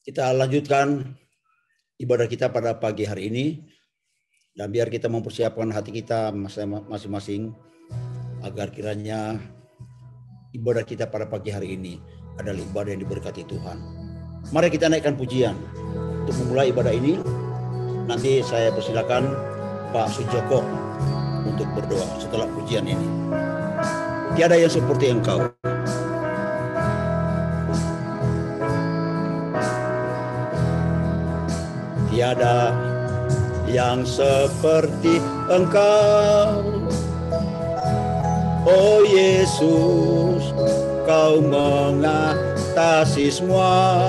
Kita lanjutkan ibadah kita pada pagi hari ini, dan biar kita mempersiapkan hati kita masing-masing agar kiranya ibadah kita pada pagi hari ini adalah ibadah yang diberkati Tuhan. Mari kita naikkan pujian untuk memulai ibadah ini. Nanti saya persilakan Pak Sujoko untuk berdoa setelah pujian ini. Tiada yang seperti Engkau. Tiada yang seperti Engkau, oh Yesus, Kau mengatasi semua.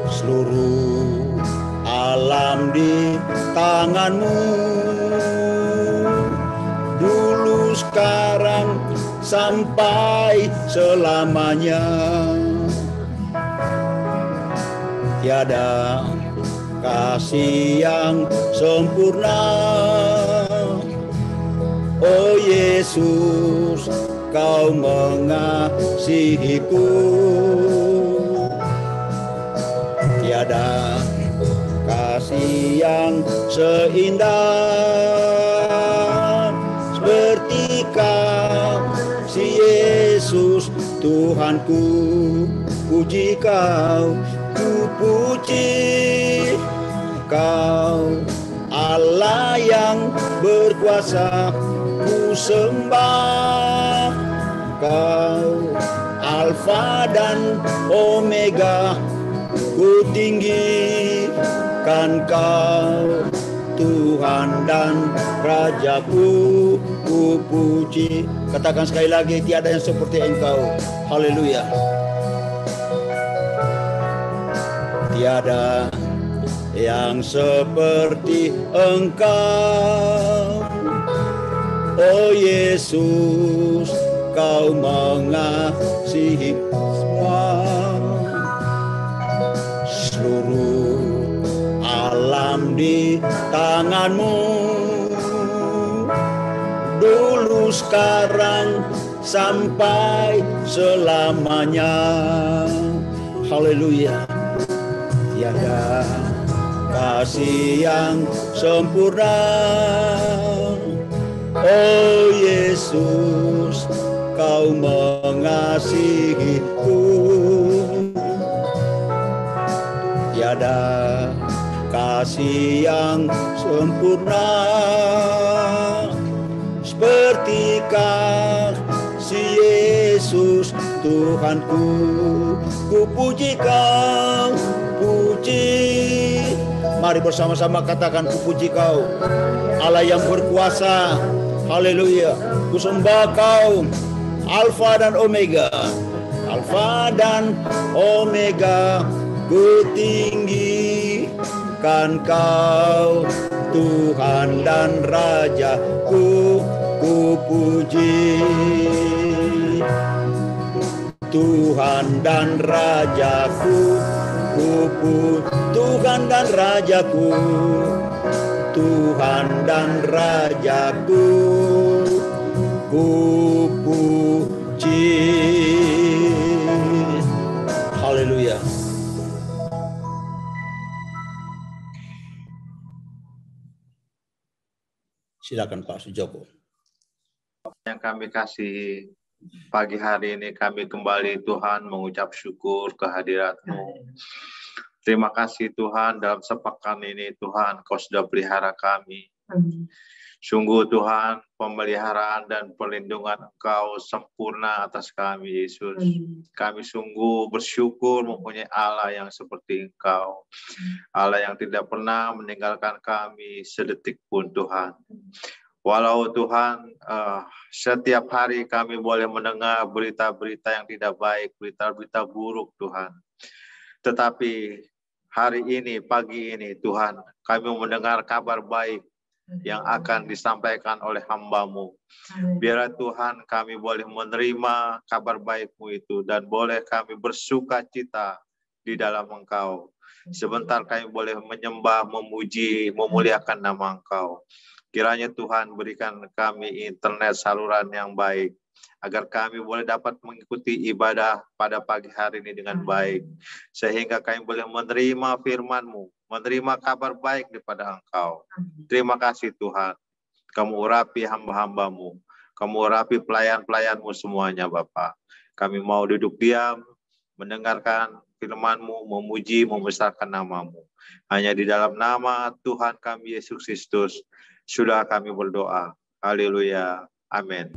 Seluruh alam di tangan-Mu, dulu, sekarang, sampai selamanya. Tiada kasih yang sempurna, oh Yesus, Kau mengasihiku. Tiada kasih yang seindah seperti kasih Yesus Tuhanku. Puji Kau, ku puji Kau, Allah yang berkuasa. Ku sembah Kau, Alfa dan Omega. Ku tinggikan Kau, Tuhan dan Rajaku. Ku puji. Katakan sekali lagi, tiada yang seperti Engkau. Haleluya. Tiada yang seperti Engkau, oh Yesus, Kau mengasihi semua. Seluruh alam di tangan-Mu, dulu, sekarang, sampai selamanya. Haleluya. Tiada kasih yang sempurna, oh Yesus, Kau mengasihiku. Tiada kasih yang sempurna seperti kasih Yesus Tuhanku. Ku puji Kau, puji. Mari bersama-sama katakan, ku puji Kau, Allah yang berkuasa. Haleluya. Ku sembah Kau, Alfa dan Omega. Alfa dan Omega. Ku tinggikan Kau, Tuhan dan Rajaku. Ku puji Tuhan dan Rajaku. Tuhan dan Rajaku, Tuhan dan Rajaku, ku puji. Haleluya. Silakan Pak Sujoko. Yang kami kasih, pagi hari ini kami kembali Tuhan mengucap syukur kehadirat-Mu. Terima kasih Tuhan, dalam sepekan ini Tuhan Kau sudah pelihara kami. Sungguh Tuhan, pemeliharaan dan perlindungan Engkau sempurna atas kami Yesus. Kami sungguh bersyukur mempunyai Allah yang seperti Engkau. Allah yang tidak pernah meninggalkan kami sedetik pun Tuhan. Walau Tuhan, setiap hari kami boleh mendengar berita-berita yang tidak baik, berita-berita buruk Tuhan. Tetapi hari ini, pagi ini Tuhan, kami mendengar kabar baik yang akan disampaikan oleh hamba-Mu. Biarlah Tuhan kami boleh menerima kabar baik-Mu itu dan boleh kami bersuka cita di dalam Engkau. Sebentar kami boleh menyembah, memuji, memuliakan nama Engkau. Kiranya Tuhan berikan kami internet saluran yang baik. agar kami boleh dapat mengikuti ibadah pada pagi hari ini dengan baik, sehingga kami boleh menerima firman-Mu, menerima kabar baik daripada Engkau. Terima kasih Tuhan, Kamu urapi hamba-hamba-Mu, Kamu urapi pelayan-pelayan-Mu semuanya Bapa. Kami mau duduk diam, mendengarkan firman-Mu, memuji, membesarkan nama-Mu. Hanya di dalam nama Tuhan kami Yesus Kristus sudah kami berdoa. Haleluya. Amin.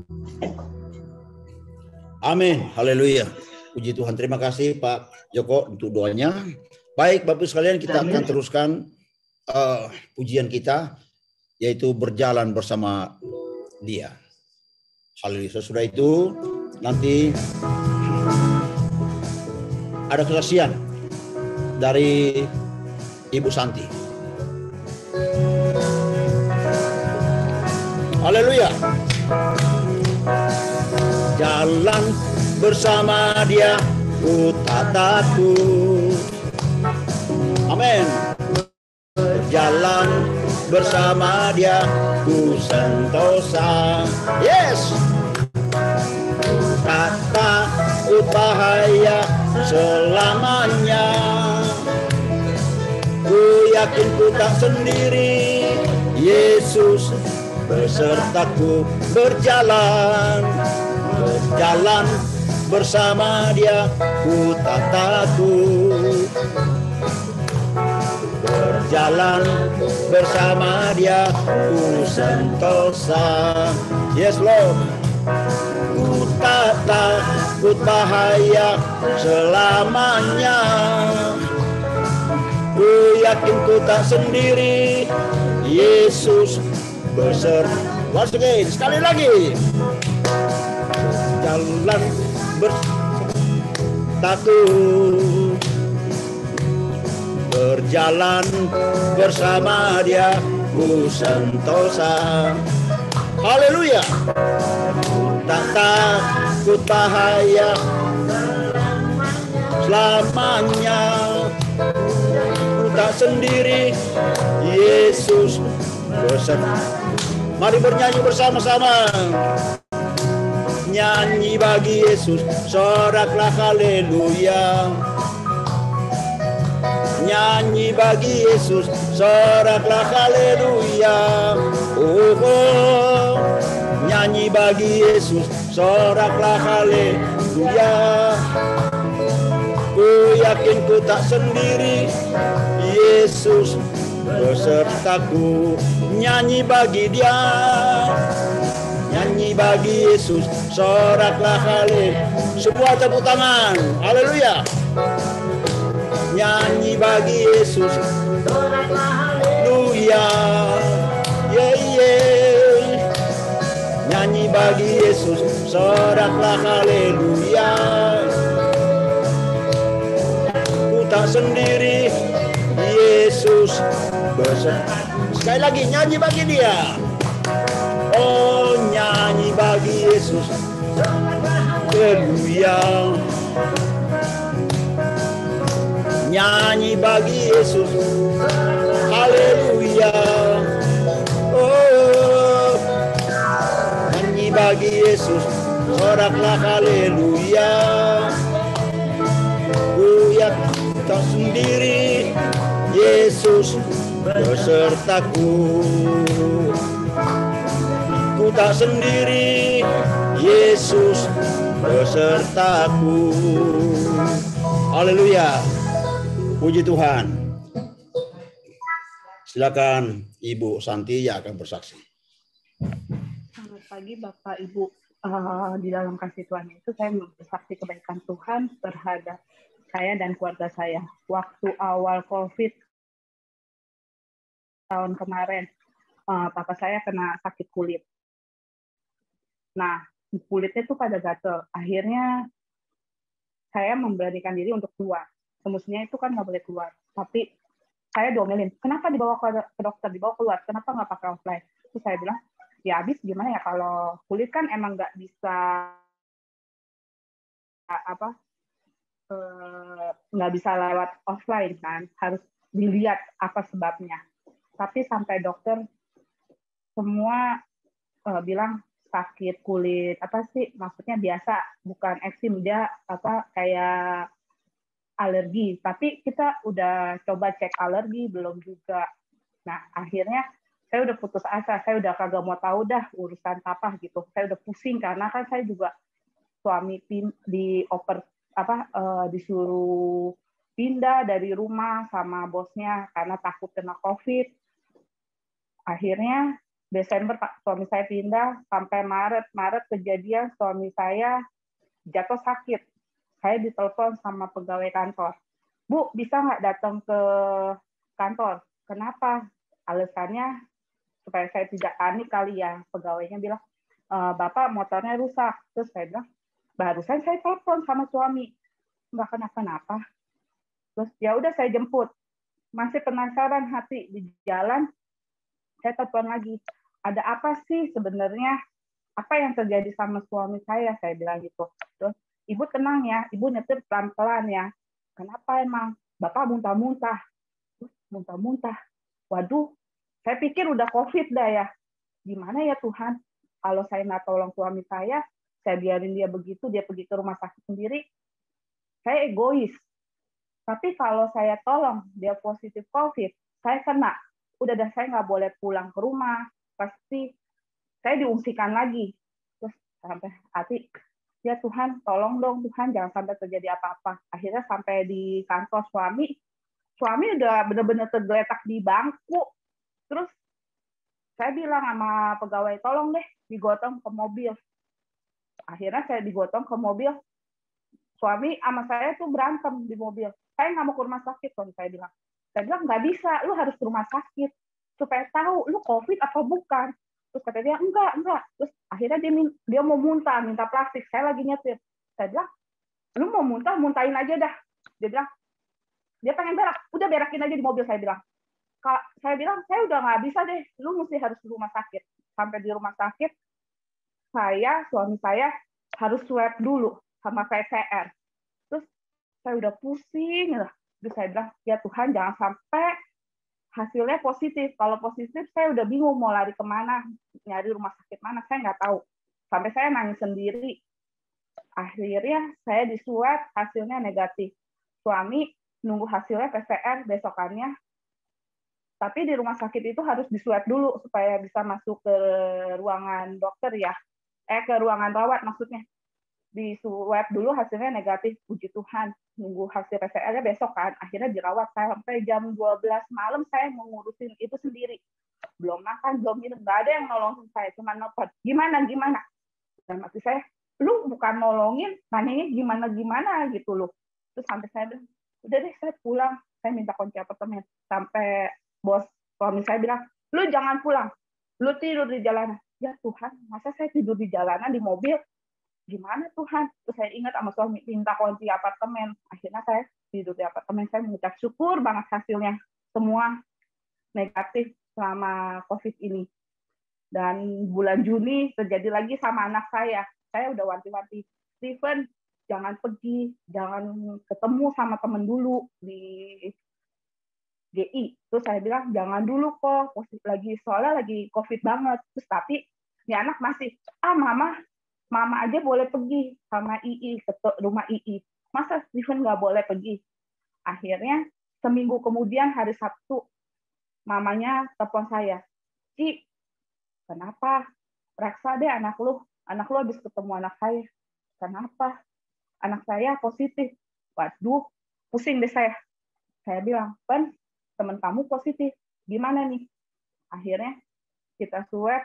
Amin. Haleluya. Puji Tuhan. Terima kasih Pak Joko untuk doanya. Baik Bapak sekalian, kita akan teruskan pujian kita, yaitu berjalan bersama Dia. Haleluya. Sesudah itu nanti ada kesaksian dari Ibu Santi. Haleluya. Jalan bersama Dia, ku tak takut. Amin. Berjalan bersama Dia, ku sentosa. Yes. Tak takut bahaya selamanya. Ku yakin ku tak sendiri, Yesus besertaku. Berjalan bersama Dia, ku tak takut. Berjalan bersama Dia, ku sentosa. Yes Lord. Ku tak takut bahaya selamanya. Ku yakin ku tak sendiri, Yesus beserta. Once again, sekali lagi. Jalan takut. Berjalan bersama Dia, ku sentosa. Haleluya. Tak takut bahaya selamanya. Ku tak sendiri, Yesus beserta. Mari bernyanyi bersama-sama. Nyanyi bagi Yesus, soraklah haleluya. Nyanyi bagi Yesus, soraklah haleluya. Oh, oh. Nyanyi bagi Yesus, soraklah haleluya. Ku yakin ku tak sendiri, Yesus besertaku. Nyanyi bagi Dia, nyanyi bagi Yesus, soraklah haleluya. Semua tepuk tangan, haleluya. Nyanyi bagi Yesus, soraklah haleluya. Yeah, yeah. Nyanyi bagi Yesus, soraklah haleluya. Ku tak sendiri, Yesus beserta. Sekali lagi, nyanyi bagi Dia. Oh, nyanyi bagi Yesus, haleluya. Nyanyi bagi Yesus, haleluya. Oh, nyanyi bagi Yesus, soraklah haleluya. Ku yakin tak sendiri, Yesus besertaku. Ku tak sendiri, Yesus besertaku. Haleluya. Puji Tuhan. Silakan Ibu Santi yang akan bersaksi. Selamat pagi Bapak Ibu. Di dalam kasih Tuhan itu saya bersaksi kebaikan Tuhan terhadap saya dan keluarga saya. Waktu awal COVID tahun kemarin, papa saya kena sakit kulit. Nah, kulitnya tuh pada gatel. Akhirnya saya memberanikan diri untuk keluar. Semestinya itu kan nggak boleh keluar. Tapi saya diomelin, kenapa dibawa ke dokter, dibawa keluar, kenapa nggak pakai offline? Terus saya bilang, ya habis gimana ya, kalau kulit kan emang nggak bisa nggak bisa lewat offline kan, harus dilihat apa sebabnya. Tapi sampai dokter semua bilang sakit kulit, apa sih maksudnya biasa, bukan eksim, dia apa kayak alergi. Tapi kita udah coba cek alergi, belum juga. Nah, akhirnya saya udah putus asa, saya udah kagak mau tahu dah urusan apa gitu. Saya udah pusing karena kan saya juga suami disuruh pindah dari rumah sama bosnya karena takut kena COVID. Akhirnya Desember suami saya pindah sampai Maret kejadian suami saya jatuh sakit. Saya ditelepon sama pegawai kantor. Bu, bisa nggak datang ke kantor? Kenapa? Alasannya supaya saya tidak panik kali ya. Pegawainya bilang, Bapak motornya rusak. Terus saya bilang, barusan saya telepon sama suami. Nggak kenapa-napa. Terus ya udah saya jemput. Masih penasaran hati di jalan, saya telepon lagi. Ada apa sih sebenarnya? Apa yang terjadi sama suami saya? Saya bilang gitu. Terus, Ibu tenang ya, Ibu nyetir pelan-pelan ya. Kenapa emang? Bapak muntah-muntah. Muntah-muntah. Waduh, saya pikir udah COVID dah ya. Gimana ya Tuhan? Kalau saya nggak tolong suami saya biarin dia begitu, dia pergi ke rumah sakit sendiri, saya egois. Tapi kalau saya tolong dia positif COVID, saya kena. Udah dah, saya nggak boleh pulang ke rumah. Pasti saya diungsikan lagi. Terus sampai hati, ya Tuhan, tolong dong Tuhan, jangan sampai terjadi apa-apa. Akhirnya sampai di kantor suami udah benar-benar tergeletak di bangku. Terus saya bilang sama pegawai, tolong deh digotong ke mobil. Akhirnya saya digotong ke mobil. Suami sama saya tuh berantem di mobil. Saya nggak mau ke rumah sakit, saya bilang. Saya bilang, nggak bisa, lu harus ke rumah sakit. Supaya tahu, lu COVID atau bukan. Terus kata dia, enggak. Terus akhirnya dia mau muntah, minta plastik. Saya lagi nyetir. Saya bilang, lu mau muntah, muntahin aja dah. Dia bilang, dia pengen berak. Udah berakin aja di mobil, saya bilang. Saya bilang, saya udah nggak bisa deh. Lu mesti harus ke rumah sakit. Sampai di rumah sakit, suami saya harus swab dulu sama PCR. Terus saya udah pusing. Terus saya bilang, ya Tuhan jangan sampai hasilnya positif. Kalau positif, saya udah bingung mau lari kemana, nyari rumah sakit mana, saya nggak tahu. Sampai saya nangis sendiri. Akhirnya saya diswab, hasilnya negatif. Suami nunggu hasilnya PCR besokannya. Tapi di rumah sakit itu harus diswab dulu supaya bisa masuk ke ruangan dokter ya. Ke ruangan rawat maksudnya. Diswab dulu hasilnya negatif, puji Tuhan. Nunggu hasil PCR-nya besok kan. Akhirnya dirawat sampai jam 12 malam saya mengurusin itu sendiri. Belum makan, belum minum, nggak ada yang nolongin saya, cuma nelfon. Gimana? Dan maksud saya, lu bukan nolongin, nanyanya gimana gitu loh. Terus sampai saya bilang, udah deh saya pulang, saya minta kunci apartemen. Sampai bos suami saya bilang, lu jangan pulang, lu tidur di jalanan. Ya Tuhan, masa saya tidur di jalanan di mobil? Gimana Tuhan? Terus saya ingat sama suami minta kunci apartemen. Akhirnya saya tidur di apartemen. Saya mengucap syukur banget hasilnya. Semua negatif selama COVID ini. Dan bulan Juni terjadi lagi sama anak saya. Saya udah wanti-wanti, Steven, jangan pergi, jangan ketemu sama temen dulu di GI. Terus saya bilang, jangan dulu kok, soalnya lagi COVID banget. Terus tapi, ini anak masih, Mama aja boleh pergi sama II ke rumah II. Masa Steven nggak boleh pergi? Akhirnya seminggu kemudian hari Sabtu, mamanya telepon saya. Ci, kenapa? Reksa deh anak lu habis ketemu anak saya. Kenapa? Anak saya positif. Waduh, pusing deh saya. Saya bilang, Pen, teman kamu positif. Gimana nih? Akhirnya kita swab,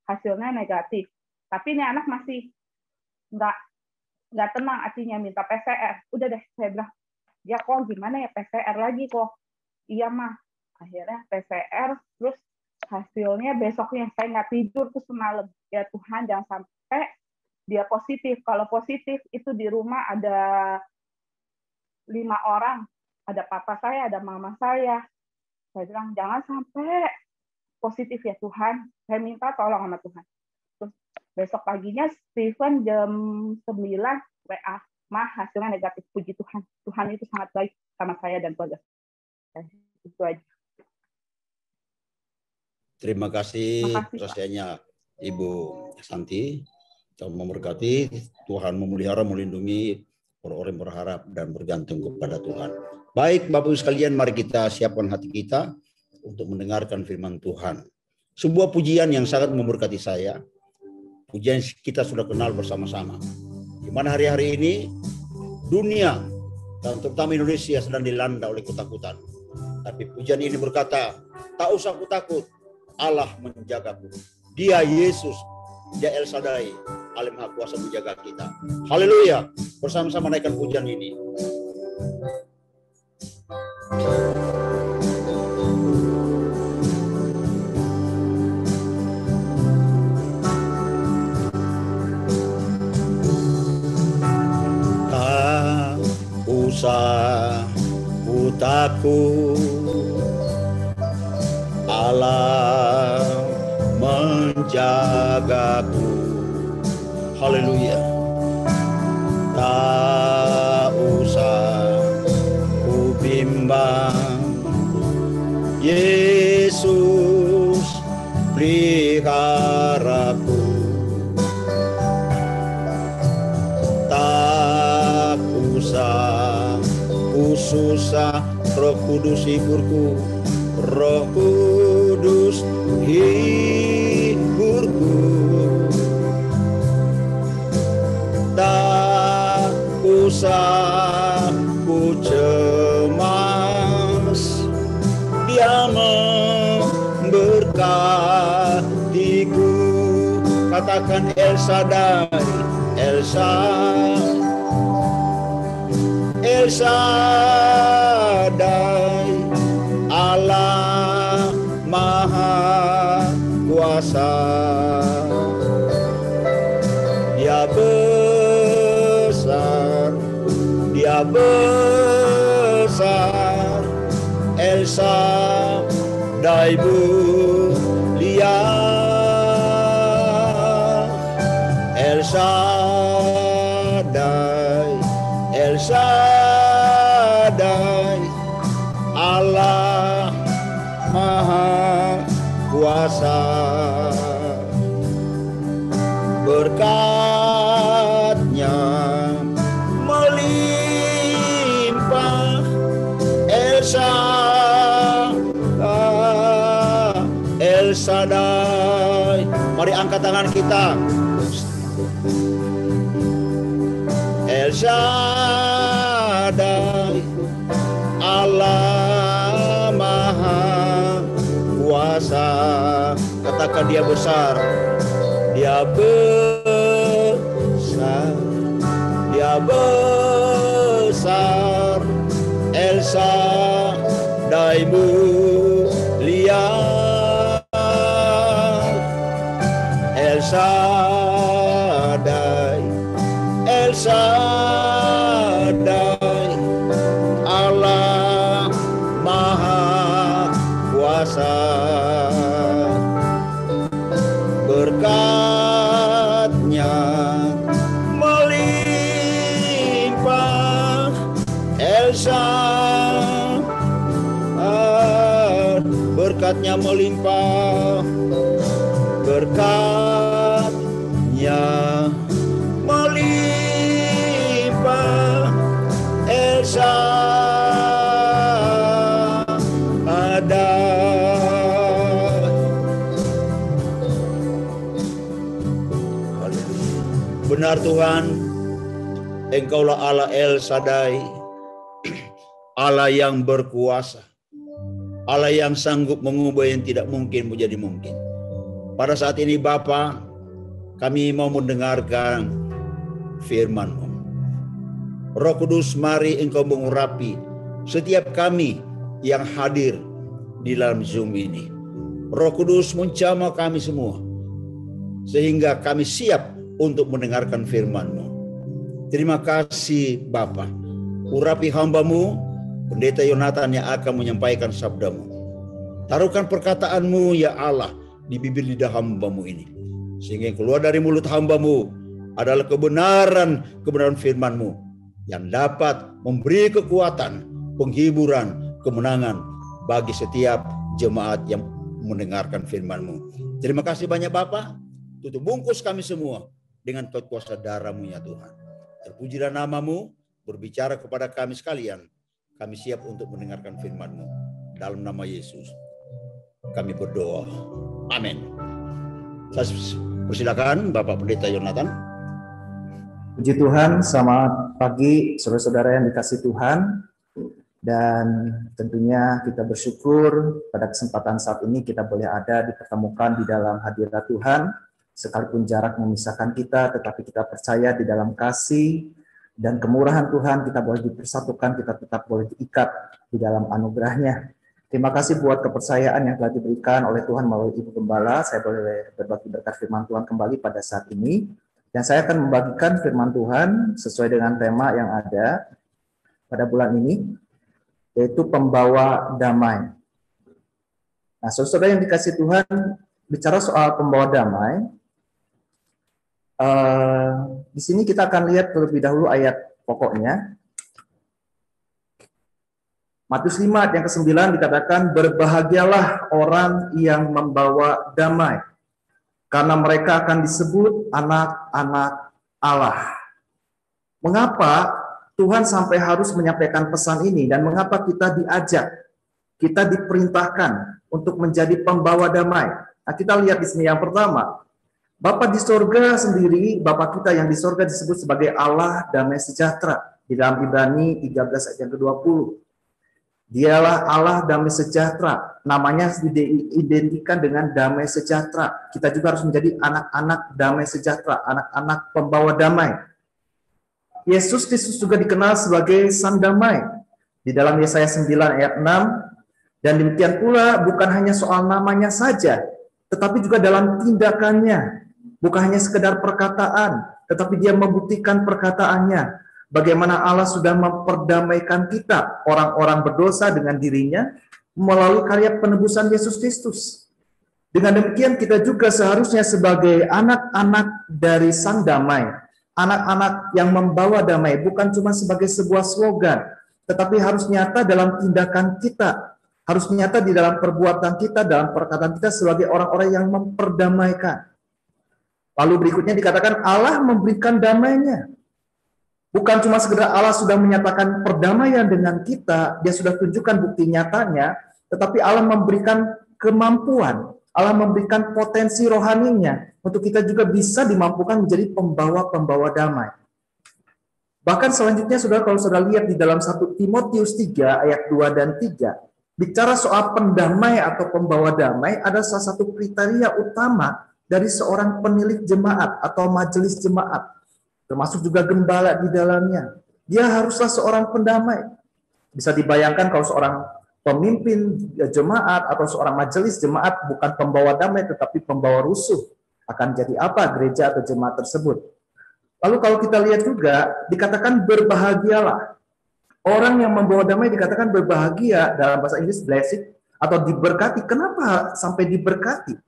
hasilnya negatif. Tapi ini anak masih nggak tenang artinya minta PCR. Udah deh, saya bilang, ya kok gimana ya PCR lagi kok. Iya mah. Akhirnya PCR, terus hasilnya besoknya saya nggak tidur tuh semalam. Ya Tuhan jangan sampai dia positif. Kalau positif itu di rumah ada 5 orang. Ada papa saya, ada mama saya. Saya bilang jangan sampai positif ya Tuhan. Saya minta tolong sama Tuhan. Terus besok paginya Steven jam 9 WA, Mah hasilnya negatif, puji Tuhan. Tuhan itu sangat baik sama saya dan keluarga. Itu aja. Terima kasih prosesnya Ibu Santi. Tuhan memberkati, Tuhan memelihara, melindungi orang-orang berharap dan bergantung kepada Tuhan. Baik Bapak Ibu sekalian, mari kita siapkan hati kita untuk mendengarkan firman Tuhan. Sebuah pujian yang sangat memberkati saya. Pujian kita sudah kenal bersama-sama. Di mana hari-hari ini dunia dan terutama Indonesia sedang dilanda oleh ketakutan. Tapi pujian ini berkata, tak usah aku takut, Allah menjagaku. Dia Yesus, Dia El Shaddai, Allah Maha Kuasa menjaga kita. Haleluya. Bersama-sama naikkan pujian ini. Tak usah ku takut, Allah menjagaku. Haleluya. Tak usah ku bimbang, Yesus peliharaku. Tak usah ku susah, Roh Kudus hiburku, Roh Kudus hiburku. Tak usah ku cemas, Dia memberkatiku. Katakan El Shaddai, El Shaddai, El Shaddai, Allah Maha Kuasa. Dia besar, Dia besar, El Shaddai mulia, El Shaddai, El Shaddai, Allah Maha Kuasa. Berkat-Nya melimpah, El Shaddai, El Shaddai. Mari angkat tangan kita. El Shaddai, Allah Maha Kuasa. Katakan Dia besar, Dia besar, Dia besar, El Shaddai mulia, El Shaddai, El Shaddai, Allah Maha Kuasa. Berkat-Nya melimpah, El Shaddai. Berkat-Nya melimpah, berkat-Nya melimpah, El Shaddai. Benar Tuhan, Engkaulah Allah El Shaddai, Allah yang berkuasa, Allah yang sanggup mengubah yang tidak mungkin menjadi mungkin. Pada saat ini Bapa, kami mau mendengarkan firman-Mu. Roh Kudus, mari Engkau mengurapi setiap kami yang hadir di dalam Zoom ini. Roh Kudus menjamah kami semua, sehingga kami siap untuk mendengarkan firman-Mu. Terima kasih Bapa. Urapi hamba-Mu, Pendeta Yonatan yang akan menyampaikan sabda-Mu. Taruhkan perkataan-Mu ya Allah di bibir lidah hamba-Mu ini, sehingga yang keluar dari mulut hamba-Mu adalah kebenaran firman-Mu yang dapat memberi kekuatan, penghiburan, kemenangan bagi setiap jemaat yang mendengarkan firman-Mu. Terima kasih banyak Bapa. Tutup bungkus kami semua dengan kuasa darah-Mu ya Tuhan. Terpujilah nama-Mu, berbicara kepada kami sekalian. Kami siap untuk mendengarkan firman-Mu. Dalam nama Yesus kami berdoa. Amin. Saya persilakan Bapak Pendeta Yonatan. Puji Tuhan, selamat pagi saudara-saudara yang dikasihi Tuhan. Dan tentunya kita bersyukur pada kesempatan saat ini kita boleh ada dipertemukan di dalam hadirat Tuhan. Sekalipun jarak memisahkan kita, tetapi kita percaya di dalam kasih dan kemurahan Tuhan kita boleh dipersatukan, kita tetap boleh diikat di dalam anugerah-Nya. Terima kasih buat kepercayaan yang telah diberikan oleh Tuhan melalui Ibu Gembala. Saya boleh berbagi berkat firman Tuhan kembali pada saat ini. Dan saya akan membagikan firman Tuhan sesuai dengan tema yang ada pada bulan ini, yaitu pembawa damai. Nah, saudara yang dikasihi Tuhan, bicara soal pembawa damai, di sini kita akan lihat terlebih dahulu ayat pokoknya. Matius 5 ayat yang ke-9 dikatakan, berbahagialah orang yang membawa damai, karena mereka akan disebut anak-anak Allah. Mengapa Tuhan sampai harus menyampaikan pesan ini, dan mengapa kita diajak, kita diperintahkan untuk menjadi pembawa damai? Nah, kita lihat di sini yang pertama, Bapa di sorga sendiri, Bapa kita yang di sorga disebut sebagai Allah damai sejahtera. Di dalam Ibrani 13 ayat yang ke-20. Dialah Allah damai sejahtera. Namanya diidentikan dengan damai sejahtera. Kita juga harus menjadi anak-anak damai sejahtera, anak-anak pembawa damai. Yesus Kristus juga dikenal sebagai Sang Damai. Di dalam Yesaya 9 ayat 6, dan demikian pula bukan hanya soal namanya saja, tetapi juga dalam tindakannya. Bukan hanya sekedar perkataan, tetapi dia membuktikan perkataannya. Bagaimana Allah sudah memperdamaikan kita, orang-orang berdosa dengan dirinya, melalui karya penebusan Yesus Kristus. Dengan demikian kita juga seharusnya sebagai anak-anak dari Sang Damai, anak-anak yang membawa damai, bukan cuma sebagai sebuah slogan, tetapi harus nyata dalam tindakan kita, harus nyata di dalam perbuatan kita, dalam perkataan kita sebagai orang-orang yang memperdamaikan. Lalu berikutnya dikatakan Allah memberikan damainya. Bukan cuma sekedar Allah sudah menyatakan perdamaian dengan kita, dia sudah tunjukkan bukti nyatanya, tetapi Allah memberikan kemampuan, Allah memberikan potensi rohaninya, untuk kita juga bisa dimampukan menjadi pembawa-pembawa damai. Bahkan selanjutnya, saudara, kalau saudara lihat di dalam 1 Timotius 3 ayat 2 dan 3, bicara soal pendamai atau pembawa damai, ada salah satu kriteria utama dari seorang penilik jemaat atau majelis jemaat, termasuk juga gembala di dalamnya. Dia haruslah seorang pendamai. Bisa dibayangkan kalau seorang pemimpin jemaat atau seorang majelis jemaat bukan pembawa damai tetapi pembawa rusuh, akan jadi apa gereja atau jemaat tersebut? Lalu kalau kita lihat juga dikatakan berbahagialah. Orang yang membawa damai dikatakan berbahagia, dalam bahasa Inggris blessed atau diberkati. Kenapa sampai diberkati?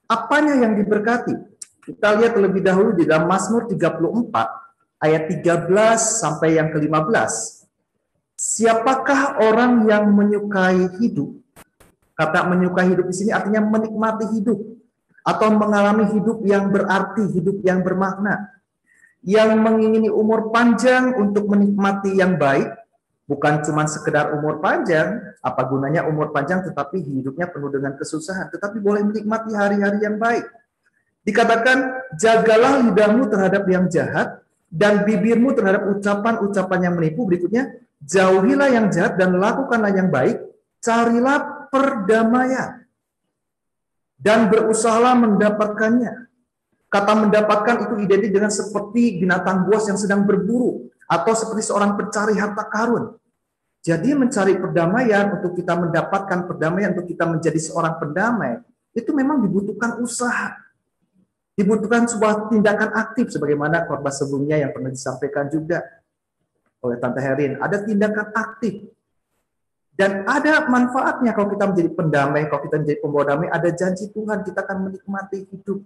Apanya yang diberkati? Kita lihat terlebih dahulu di dalam Mazmur 34 ayat 13 sampai yang ke-15. Siapakah orang yang menyukai hidup? Kata menyukai hidup di sini artinya menikmati hidup atau mengalami hidup yang berarti, hidup yang bermakna. Yang mengingini umur panjang untuk menikmati yang baik, bukan cuma sekedar umur panjang, apa gunanya umur panjang tetapi hidupnya penuh dengan kesusahan, tetapi boleh menikmati hari-hari yang baik. Dikatakan, jagalah lidahmu terhadap yang jahat, dan bibirmu terhadap ucapan-ucapan yang menipu. Berikutnya, jauhilah yang jahat dan lakukanlah yang baik, carilah perdamaian, dan berusahalah mendapatkannya. Kata mendapatkan itu identik dengan seperti binatang buas yang sedang berburu, atau seperti seorang pencari harta karun. Jadi mencari perdamaian, untuk kita mendapatkan perdamaian, untuk kita menjadi seorang pendamai, itu memang dibutuhkan usaha. Dibutuhkan sebuah tindakan aktif, sebagaimana khotbah sebelumnya yang pernah disampaikan juga oleh Tante Herin. Ada tindakan aktif. Dan ada manfaatnya kalau kita menjadi pendamai, kalau kita menjadi pembawa damai, ada janji Tuhan, kita akan menikmati hidup.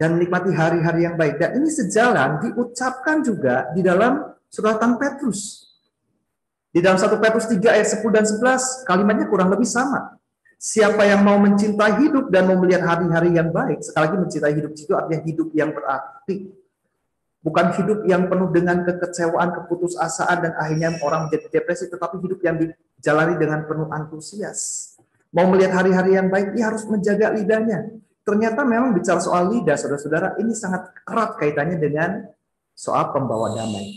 Dan menikmati hari-hari yang baik. Dan ini sejalan diucapkan juga di dalam suratan Petrus. Di dalam 1 Petrus 3 ayat 10 dan 11, kalimatnya kurang lebih sama. Siapa yang mau mencintai hidup dan mau melihat hari-hari yang baik, sekali lagi mencintai hidup itu artinya hidup yang berarti. Bukan hidup yang penuh dengan kekecewaan, keputusasaan, dan akhirnya orang menjadi depresi, tetapi hidup yang dijalani dengan penuh antusias. Mau melihat hari-hari yang baik, dia harus menjaga lidahnya. Ternyata memang bicara soal lidah, saudara-saudara, ini sangat erat kaitannya dengan soal pembawa damai.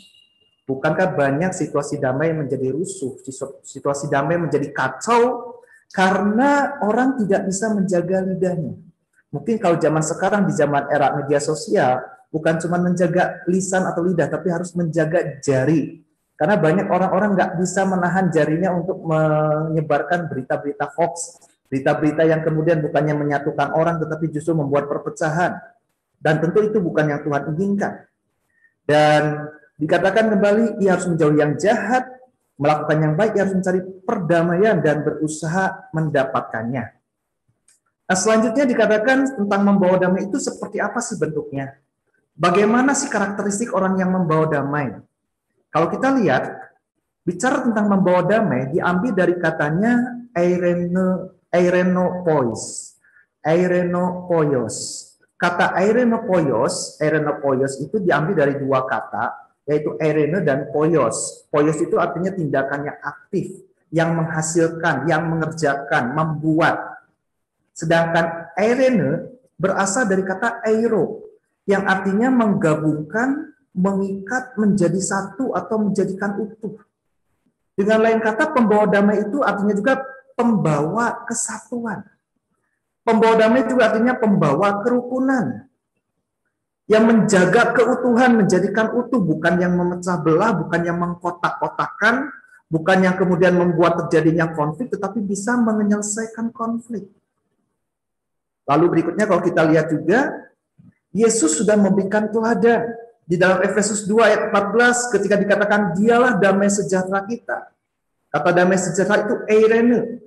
Bukankah banyak situasi damai menjadi rusuh, situasi damai menjadi kacau, karena orang tidak bisa menjaga lidahnya. Mungkin kalau zaman sekarang, di zaman era media sosial, bukan cuma menjaga lisan atau lidah, tapi harus menjaga jari. Karena banyak orang-orang nggak bisa menahan jarinya untuk menyebarkan berita-berita hoax, berita-berita yang kemudian bukannya menyatukan orang, tetapi justru membuat perpecahan. Dan tentu itu bukan yang Tuhan inginkan. Dan dikatakan kembali, ia harus menjauhi yang jahat, melakukan yang baik, ia harus mencari perdamaian dan berusaha mendapatkannya. Nah, selanjutnya dikatakan tentang membawa damai itu seperti apa sih bentuknya? Bagaimana sih karakteristik orang yang membawa damai? Kalau kita lihat, bicara tentang membawa damai, diambil dari katanya eirenepoios. Eirenepoios. Kata eirenepoios itu diambil dari dua kata, yaitu eirene dan poios. Poios itu artinya tindakan yang aktif, yang menghasilkan, yang mengerjakan, membuat. Sedangkan eirene berasal dari kata eiro, yang artinya menggabungkan, mengikat menjadi satu atau menjadikan utuh. Dengan lain kata, pembawa damai itu artinya juga pembawa kesatuan. Pembawa damai juga artinya pembawa kerukunan. Yang menjaga keutuhan, menjadikan utuh, bukan yang memecah belah, bukan yang mengkotak-kotakan, bukan yang kemudian membuat terjadinya konflik, tetapi bisa menyelesaikan konflik. Lalu berikutnya kalau kita lihat juga, Yesus sudah memberikan teladan di dalam Efesus 2 ayat 14 ketika dikatakan dialah damai sejahtera kita. Kata damai sejahtera itu eirene.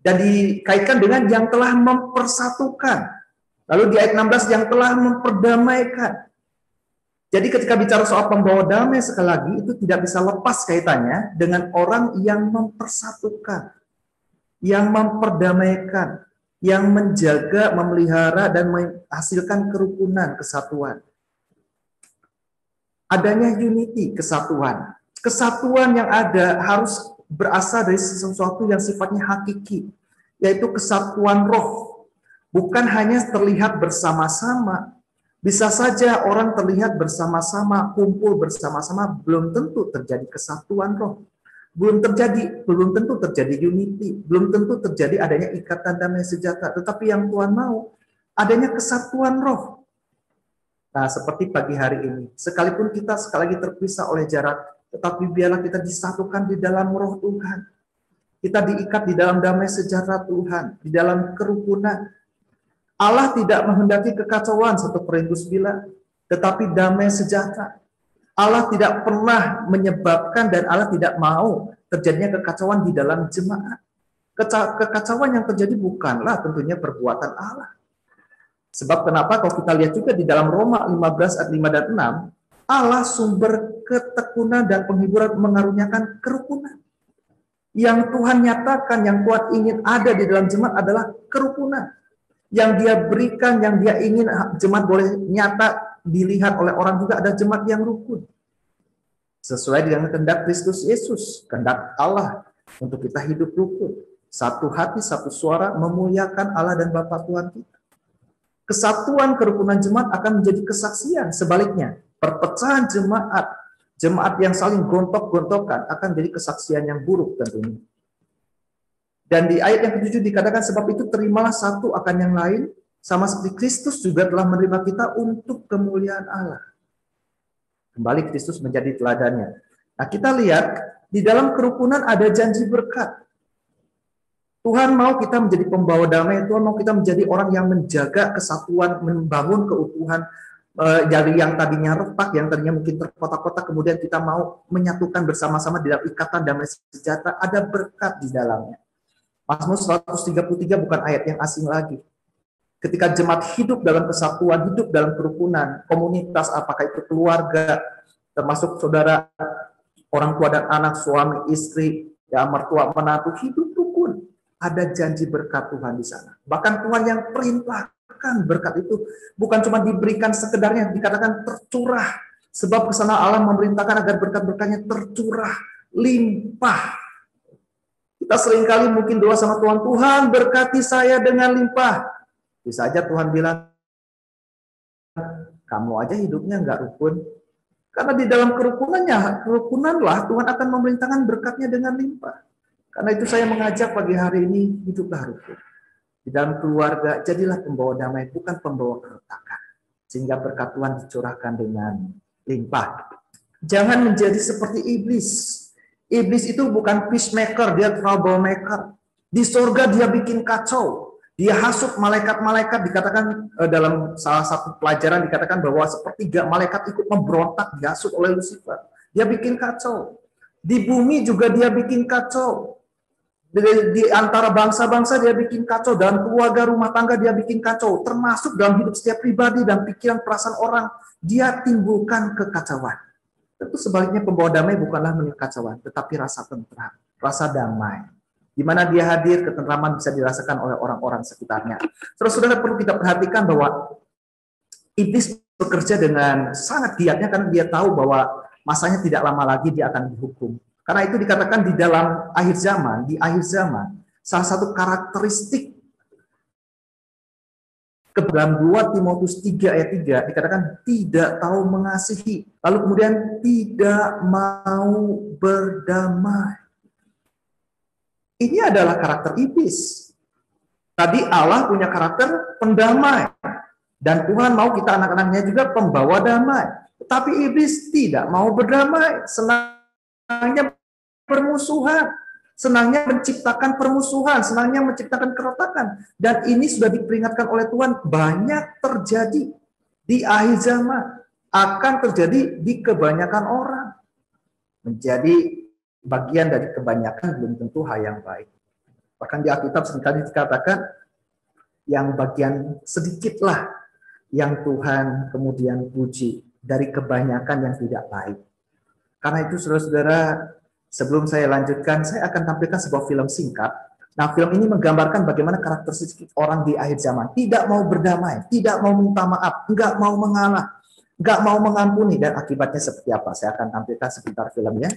Dan dikaitkan dengan yang telah mempersatukan. Lalu di ayat 16 yang telah memperdamaikan. Jadi ketika bicara soal pembawa damai sekali lagi itu tidak bisa lepas kaitannya dengan orang yang mempersatukan, yang memperdamaikan, yang menjaga, memelihara, dan menghasilkan kerukunan, kesatuan. Adanya unity, kesatuan. Kesatuan yang ada harus berasal dari sesuatu yang sifatnya hakiki, yaitu kesatuan roh. Bukan hanya terlihat bersama-sama. Bisa saja orang terlihat bersama-sama, kumpul bersama-sama, belum tentu terjadi kesatuan roh. Belum tentu terjadi unity, belum tentu terjadi adanya ikatan damai sejahtera. Tetapi yang Tuhan mau, adanya kesatuan roh. Nah, seperti pagi hari ini, sekalipun kita sekali lagi terpisah oleh jarak, tetapi biarlah kita disatukan di dalam roh Tuhan. Kita diikat di dalam damai sejahtera Tuhan, di dalam kerukunan. Allah tidak menghendaki kekacauan, 1 Korintus 9, tetapi damai sejahtera. Allah tidak pernah menyebabkan dan Allah tidak mau terjadinya kekacauan di dalam jemaat. Kekacauan yang terjadi bukanlah tentunya perbuatan Allah. Sebab kenapa kalau kita lihat juga di dalam Roma 15 ayat 5 dan 6, Allah sumber ketekunan dan penghiburan mengaruniakan kerukunan. Yang Tuhan nyatakan, yang Tuhan ingin ada di dalam jemaat adalah kerukunan. Yang dia berikan, yang dia ingin jemaat boleh nyata dilihat oleh orang juga ada jemaat yang rukun. Sesuai dengan kehendak Kristus Yesus, kehendak Allah untuk kita hidup rukun. Satu hati, satu suara memuliakan Allah dan Bapa Tuhan kita. Kesatuan kerukunan jemaat akan menjadi kesaksian. Sebaliknya, perpecahan jemaat yang saling gontok-gontokan akan menjadi kesaksian yang buruk tentunya. Dan di ayat yang ke-7 dikatakan sebab itu terimalah satu akan yang lain, sama seperti Kristus juga telah menerima kita untuk kemuliaan Allah. Kembali Kristus menjadi teladannya. Nah, kita lihat di dalam kerukunan ada janji berkat. Tuhan mau kita menjadi pembawa damai, Tuhan mau kita menjadi orang yang menjaga kesatuan, membangun keutuhan, dari yang tadinya retak, yang tadinya mungkin terkotak-kotak, kemudian kita mau menyatukan bersama-sama di dalam ikatan damai sejahtera, ada berkat di dalamnya. Mazmur 133 bukan ayat yang asing lagi. Ketika jemaat hidup dalam kesatuan, hidup dalam kerukunan, komunitas, apakah itu keluarga, termasuk saudara, orang tua dan anak, suami, istri, ya mertua, menantu, hidup rukun. ada janji berkat Tuhan di sana. Bahkan Tuhan yang perintahkan berkat itu bukan cuma diberikan sekedarnya, dikatakan tercurah. Sebab kesana Allah memerintahkan agar berkat-berkatnya tercurah, limpah. Kita seringkali mungkin doa sama Tuhan, Tuhan berkati saya dengan limpah. Bisa aja Tuhan bilang, kamu aja hidupnya nggak rukun. Karena di dalam kerukunanlah Tuhan akan memerintahkan berkatnya dengan limpah. Karena itu saya mengajak pagi hari ini, hiduplah rukun. Di dalam keluarga, jadilah pembawa damai, bukan pembawa keretakan. Sehingga berkat Tuhan dicurahkan dengan limpah. Jangan menjadi seperti iblis. Iblis itu bukan peacemaker, dia troublemaker. Di surga dia bikin kacau. Dia hasut malaikat-malaikat, dikatakan dalam salah satu pelajaran dikatakan bahwa sepertiga malaikat ikut memberontak, dihasut oleh Lucifer. Dia bikin kacau. Di bumi juga dia bikin kacau. Di antara bangsa-bangsa dia bikin kacau. Dalam keluarga rumah tangga dia bikin kacau. Termasuk dalam hidup setiap pribadi dan pikiran perasaan orang. Dia timbulkan kekacauan. Tentu sebaliknya pembawa damai bukanlah kekacauan, tetapi rasa tentram, rasa damai. Di mana dia hadir, ketentraman bisa dirasakan oleh orang-orang sekitarnya. Saudara-saudara, perlu kita perhatikan bahwa iblis bekerja dengan sangat giatnya karena dia tahu bahwa masanya tidak lama lagi dia akan dihukum. Karena itu dikatakan di dalam akhir zaman, salah satu karakteristik dalam 2 Timotius 3 ayat 3 dikatakan tidak tahu mengasihi, lalu kemudian tidak mau berdamai. Ini adalah karakter iblis. Tadi Allah punya karakter pendamai. Dan Tuhan mau kita anak-anaknya juga pembawa damai. Tetapi iblis tidak mau berdamai. Senangnya permusuhan. Senangnya menciptakan permusuhan. Senangnya menciptakan keretakan. Dan ini sudah diperingatkan oleh Tuhan. Banyak terjadi di akhir zaman. Akan terjadi di kebanyakan orang. Menjadi bagian dari kebanyakan belum tentu hal yang baik. Bahkan di Alkitab seringkali dikatakan yang bagian sedikitlah yang Tuhan kemudian puji dari kebanyakan yang tidak baik. Karena itu saudara-saudara, sebelum saya lanjutkan, saya akan tampilkan sebuah film singkat. Nah, film ini menggambarkan bagaimana karakteristik orang di akhir zaman. Tidak mau berdamai, tidak mau minta maaf, enggak mau mengalah, enggak mau mengampuni, dan akibatnya seperti apa. Saya akan tampilkan sebentar filmnya.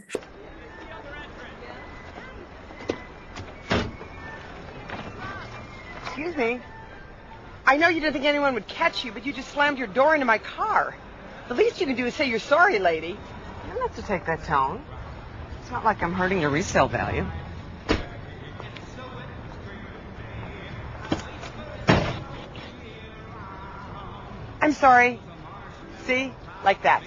Excuse me. I know you didn't think anyone would catch you, but you just slammed your door into my car. The least you can do is say you're sorry, lady. You don't have to take that tone. It's not like I'm hurting your resale value. I'm sorry. See? Like that.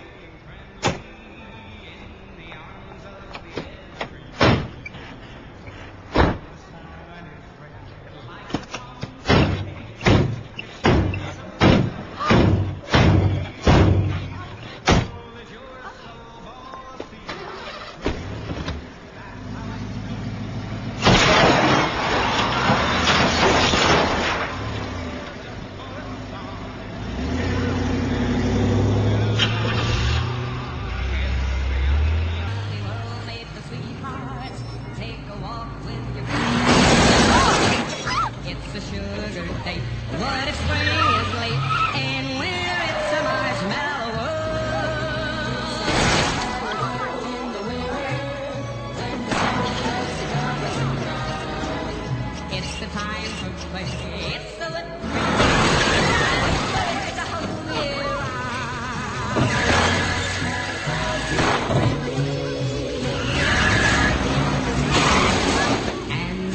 And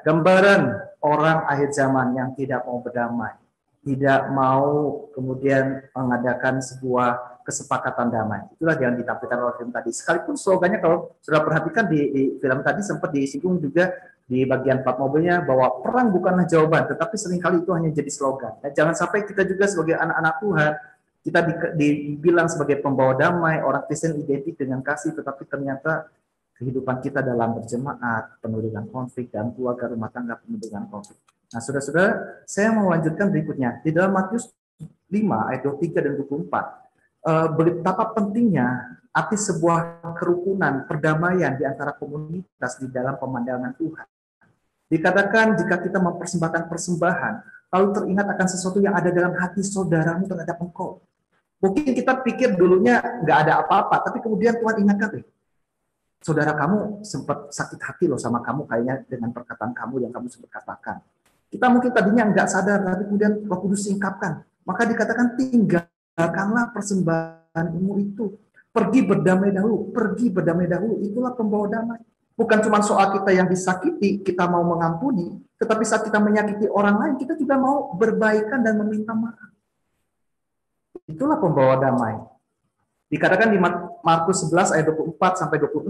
gambaran orang akhir zaman yang tidak mau berdamai, tidak mau kemudian mengadakan sebuah kesepakatan damai. Itulah yang ditampilkan oleh film tadi. Sekalipun slogannya kalau sudah perhatikan di film tadi sempat disinggung juga di bagian plat mobilnya bahwa perang bukanlah jawaban, tetapi seringkali itu hanya jadi slogan. Dan jangan sampai kita juga sebagai anak-anak Tuhan, kita dibilang sebagai pembawa damai, orang Kristen identik dengan kasih, tetapi ternyata kehidupan kita dalam berjemaat penuh dengan konflik dan keluarga rumah tangga penuh dengan konflik. Nah, saudara-saudara, saya mau lanjutkan berikutnya. Di dalam Matius 5 ayat 23 dan 24, betapa pentingnya arti sebuah kerukunan, perdamaian di antara komunitas di dalam pemandangan Tuhan. Dikatakan jika kita mempersembahkan persembahan, lalu teringat akan sesuatu yang ada dalam hati saudaramu terhadap engkau. Mungkin kita pikir dulunya nggak ada apa-apa, tapi kemudian Tuhan ingatkan, saudara kamu sempat sakit hati loh sama kamu kayaknya dengan perkataan kamu yang kamu sempat katakan. Kita mungkin tadinya nggak sadar, tapi kemudian Roh Kudus singkapkan. Maka dikatakan tinggalkanlah persembahanmu itu. Pergi berdamai dahulu. Itulah pembawa damai. Bukan cuma soal kita yang disakiti, kita mau mengampuni, tetapi saat kita menyakiti orang lain, kita juga mau berbaikan dan meminta maaf. Itulah pembawa damai. Dikatakan di Markus 11 ayat 24 sampai 26,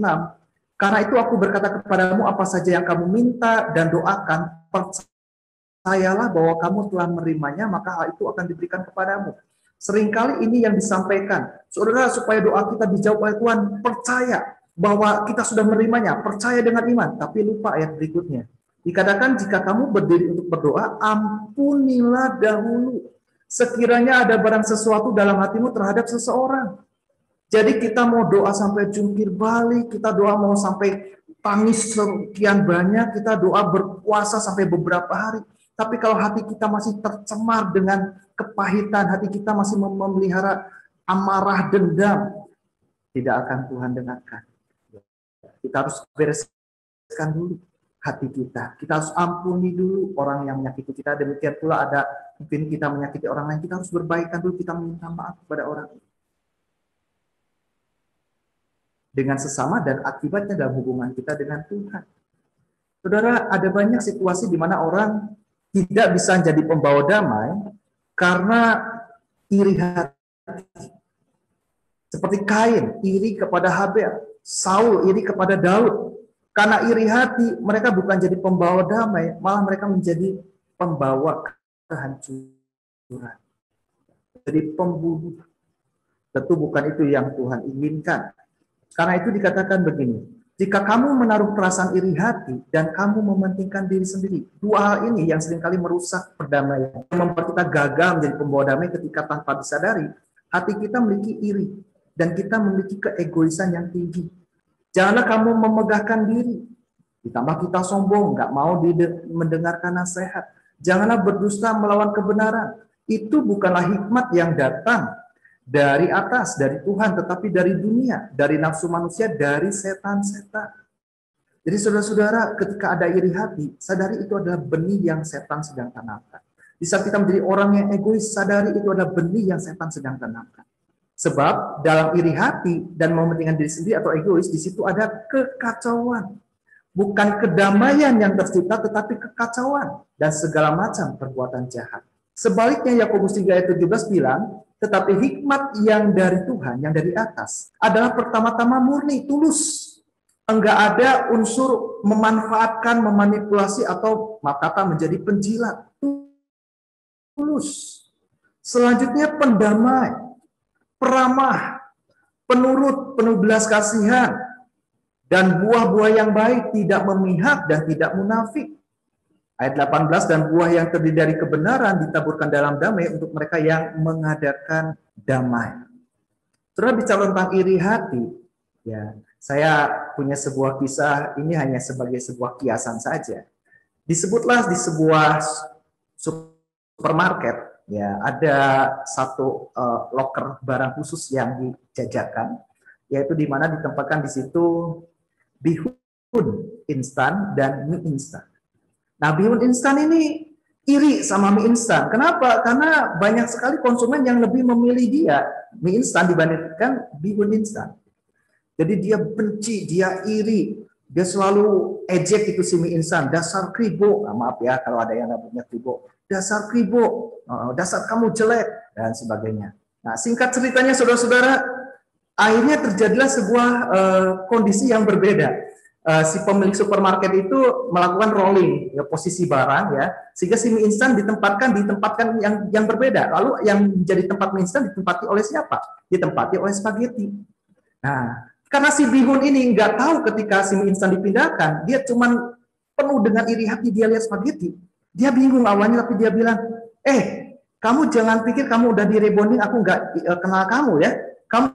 karena itu aku berkata kepadamu apa saja yang kamu minta dan doakan, percayalah bahwa kamu telah menerimanya, maka hal itu akan diberikan kepadamu. Seringkali ini yang disampaikan, saudara, supaya doa kita dijawab oleh Tuhan, percaya bahwa kita sudah menerimanya, percaya dengan iman, tapi lupa ayat berikutnya. Dikatakan jika kamu berdiri untuk berdoa, ampunilah dahulu sekiranya ada barang sesuatu dalam hatimu terhadap seseorang. Jadi kita mau doa sampai jungkir balik, kita doa mau sampai tangis sekian banyak, kita doa berpuasa sampai beberapa hari. Tapi kalau hati kita masih tercemar dengan kepahitan, hati kita masih memelihara amarah, dendam, tidak akan Tuhan dengarkan. Kita harus bereskan dulu hati kita. Kita harus ampuni dulu orang yang menyakiti kita. Demikian pula ada mungkin kita menyakiti orang lain, kita harus berbaikan dulu, kita minta maaf kepada orang itu. Dengan sesama dan akibatnya dalam hubungan kita dengan Tuhan. Saudara, ada banyak situasi di mana orang tidak bisa jadi pembawa damai karena iri hati. Seperti Kain, iri kepada Habel, Saul iri kepada Daud. Karena iri hati, mereka bukan jadi pembawa damai, malah mereka menjadi pembawa kehancuran. Jadi pembunuh. Tentu bukan itu yang Tuhan inginkan. Karena itu dikatakan begini, jika kamu menaruh perasaan iri hati dan kamu mementingkan diri sendiri, dua hal ini yang seringkali merusak perdamaian, membuat kita gagal menjadi pembawa damai ketika tanpa disadari, hati kita memiliki iri dan kita memiliki keegoisan yang tinggi. Janganlah kamu memegahkan diri, ditambah kita sombong, nggak mau mendengarkan nasihat. Janganlah berdusta melawan kebenaran. Itu bukanlah hikmat yang datang dari atas, dari Tuhan, tetapi dari dunia, dari nafsu manusia, dari setan-setan. Jadi saudara-saudara, ketika ada iri hati, sadari itu adalah benih yang setan sedang tanamkan. Di saat kita menjadi orang yang egois, sadari itu adalah benih yang setan sedang tanamkan. Sebab dalam iri hati dan mementingkan diri sendiri atau egois, di situ ada kekacauan. Bukan kedamaian yang tercipta, tetapi kekacauan dan segala macam perbuatan jahat. Sebaliknya Yakobus 3 ayat 17 bilang, tetapi hikmat yang dari Tuhan, yang dari atas, adalah pertama-tama murni, tulus. Enggak ada unsur memanfaatkan, memanipulasi, atau kata menjadi penjilat. Tulus. Selanjutnya pendamai, peramah, penurut, penuh belas kasihan, dan buah-buah yang baik, tidak memihak dan tidak munafik. Ayat 18, dan buah yang terdiri dari kebenaran ditaburkan dalam damai untuk mereka yang mengadakan damai. Saudara bicara tentang iri hati, ya, saya punya sebuah kisah, ini hanya sebagai sebuah kiasan saja. Disebutlah di sebuah supermarket, ya, ada satu loker barang khusus yang dijajakan, yaitu di mana ditempatkan di situ bihun instan dan mie instan. Nah, bihun instan ini iri sama mie instan. Kenapa? Karena banyak sekali konsumen yang lebih memilih dia mie instan dibandingkan bihun instan. Jadi dia benci, dia iri, Dia selalu ejek itu si mie instan, dasar kribo. Nah, maaf ya kalau ada yang namanya kribo. Dasar kribo, dasar kamu jelek, dan sebagainya. Nah, singkat ceritanya saudara-saudara, akhirnya terjadilah sebuah kondisi yang berbeda. Si pemilik supermarket itu melakukan rolling ya, posisi barang ya, sehingga si mie instan ditempatkan yang berbeda. Lalu yang menjadi tempat mie instan ditempati oleh siapa? Ditempati oleh spaghetti. Nah, karena si bihun ini nggak tahu ketika si mie instan dipindahkan, dia cuman penuh dengan iri hati, dia lihat spaghetti. Dia bingung awalnya, tapi dia bilang, kamu jangan pikir kamu udah di rebonding, aku nggak kenal kamu ya. Kamu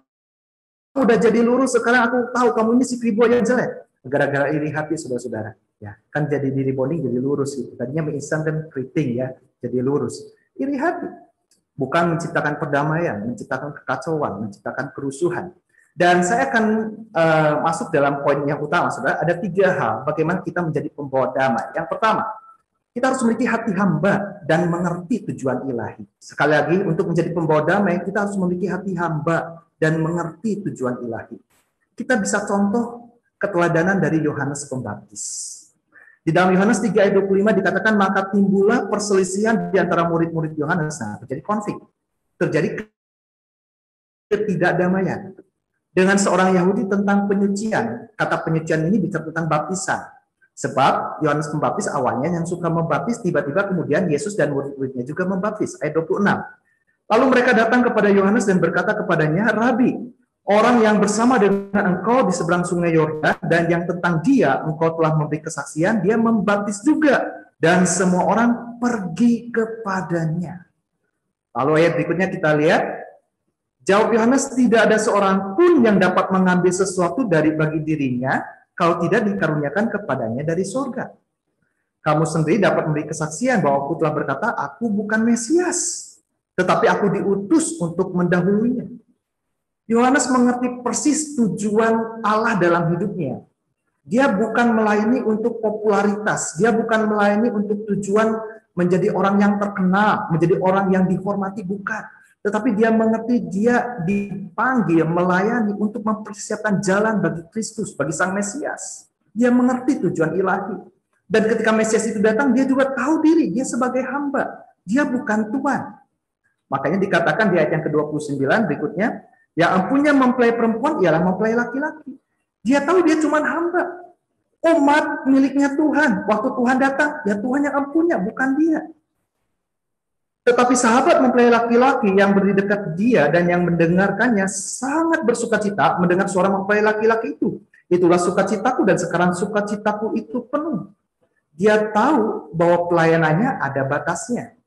udah jadi lurus, sekarang aku tahu kamu ini si kribo yang jelek. Gara-gara iri hati saudara-saudara. Ya, kan jadi di rebonding jadi lurus gitu. Tadinya mie instan kan keriting ya, jadi lurus. Iri hati. Bukan menciptakan perdamaian, menciptakan kekacauan, menciptakan kerusuhan. Dan saya akan masuk dalam poin yang utama, saudara. Ada 3 hal bagaimana kita menjadi pembawa damai. Yang pertama, kita harus memiliki hati hamba dan mengerti tujuan ilahi. Sekali lagi, untuk menjadi pembawa damai, kita harus memiliki hati hamba dan mengerti tujuan ilahi. Kita bisa contoh keteladanan dari Yohanes Pembaptis. Di dalam Yohanes 3 ayat 25 dikatakan, maka timbullah perselisihan di antara murid-murid Yohanes. Nah, terjadi konflik, terjadi ketidakdamaian dengan seorang Yahudi tentang penyucian. Kata penyucian ini bicara tentang baptisan. Sebab Yohanes Pembaptis awalnya yang suka membaptis, tiba-tiba kemudian Yesus dan murid-muridnya juga membaptis. Ayat 26. Lalu mereka datang kepada Yohanes dan berkata kepadanya, Rabi, orang yang bersama dengan engkau di seberang sungai Yordan dan yang tentang dia engkau telah memberi kesaksian, dia membaptis juga. Dan semua orang pergi kepadanya. Lalu ayat berikutnya kita lihat, jawab Yohanes, tidak ada seorang pun yang dapat mengambil sesuatu bagi dirinya kalau tidak dikaruniakan kepadanya dari surga. Kamu sendiri dapat memberi kesaksian bahwa aku telah berkata, aku bukan Mesias, tetapi aku diutus untuk mendahulunya. Yohanes mengerti persis tujuan Allah dalam hidupnya. Dia bukan melayani untuk popularitas, dia bukan melayani untuk tujuan menjadi orang yang terkenal, menjadi orang yang dihormati, bukan. Tetapi dia mengerti dia dipanggil melayani untuk mempersiapkan jalan bagi Kristus, bagi Sang Mesias. Dia mengerti tujuan ilahi. Dan ketika Mesias itu datang, dia juga tahu diri, dia sebagai hamba. Dia bukan Tuhan. Makanya dikatakan di ayat yang ke-29 berikutnya, yang empunya mempelai perempuan ialah mempelai laki-laki. Dia tahu dia cuma hamba. Umat miliknya Tuhan. Waktu Tuhan datang, ya Tuhan yang empunya, bukan dia. Tetapi sahabat mempelai laki-laki yang berdiri dekat dia dan yang mendengarkannya sangat bersukacita mendengar suara mempelai laki-laki itu. Itulah sukacitaku dan sekarang sukacitaku itu penuh. Dia tahu bahwa pelayanannya ada batasnya.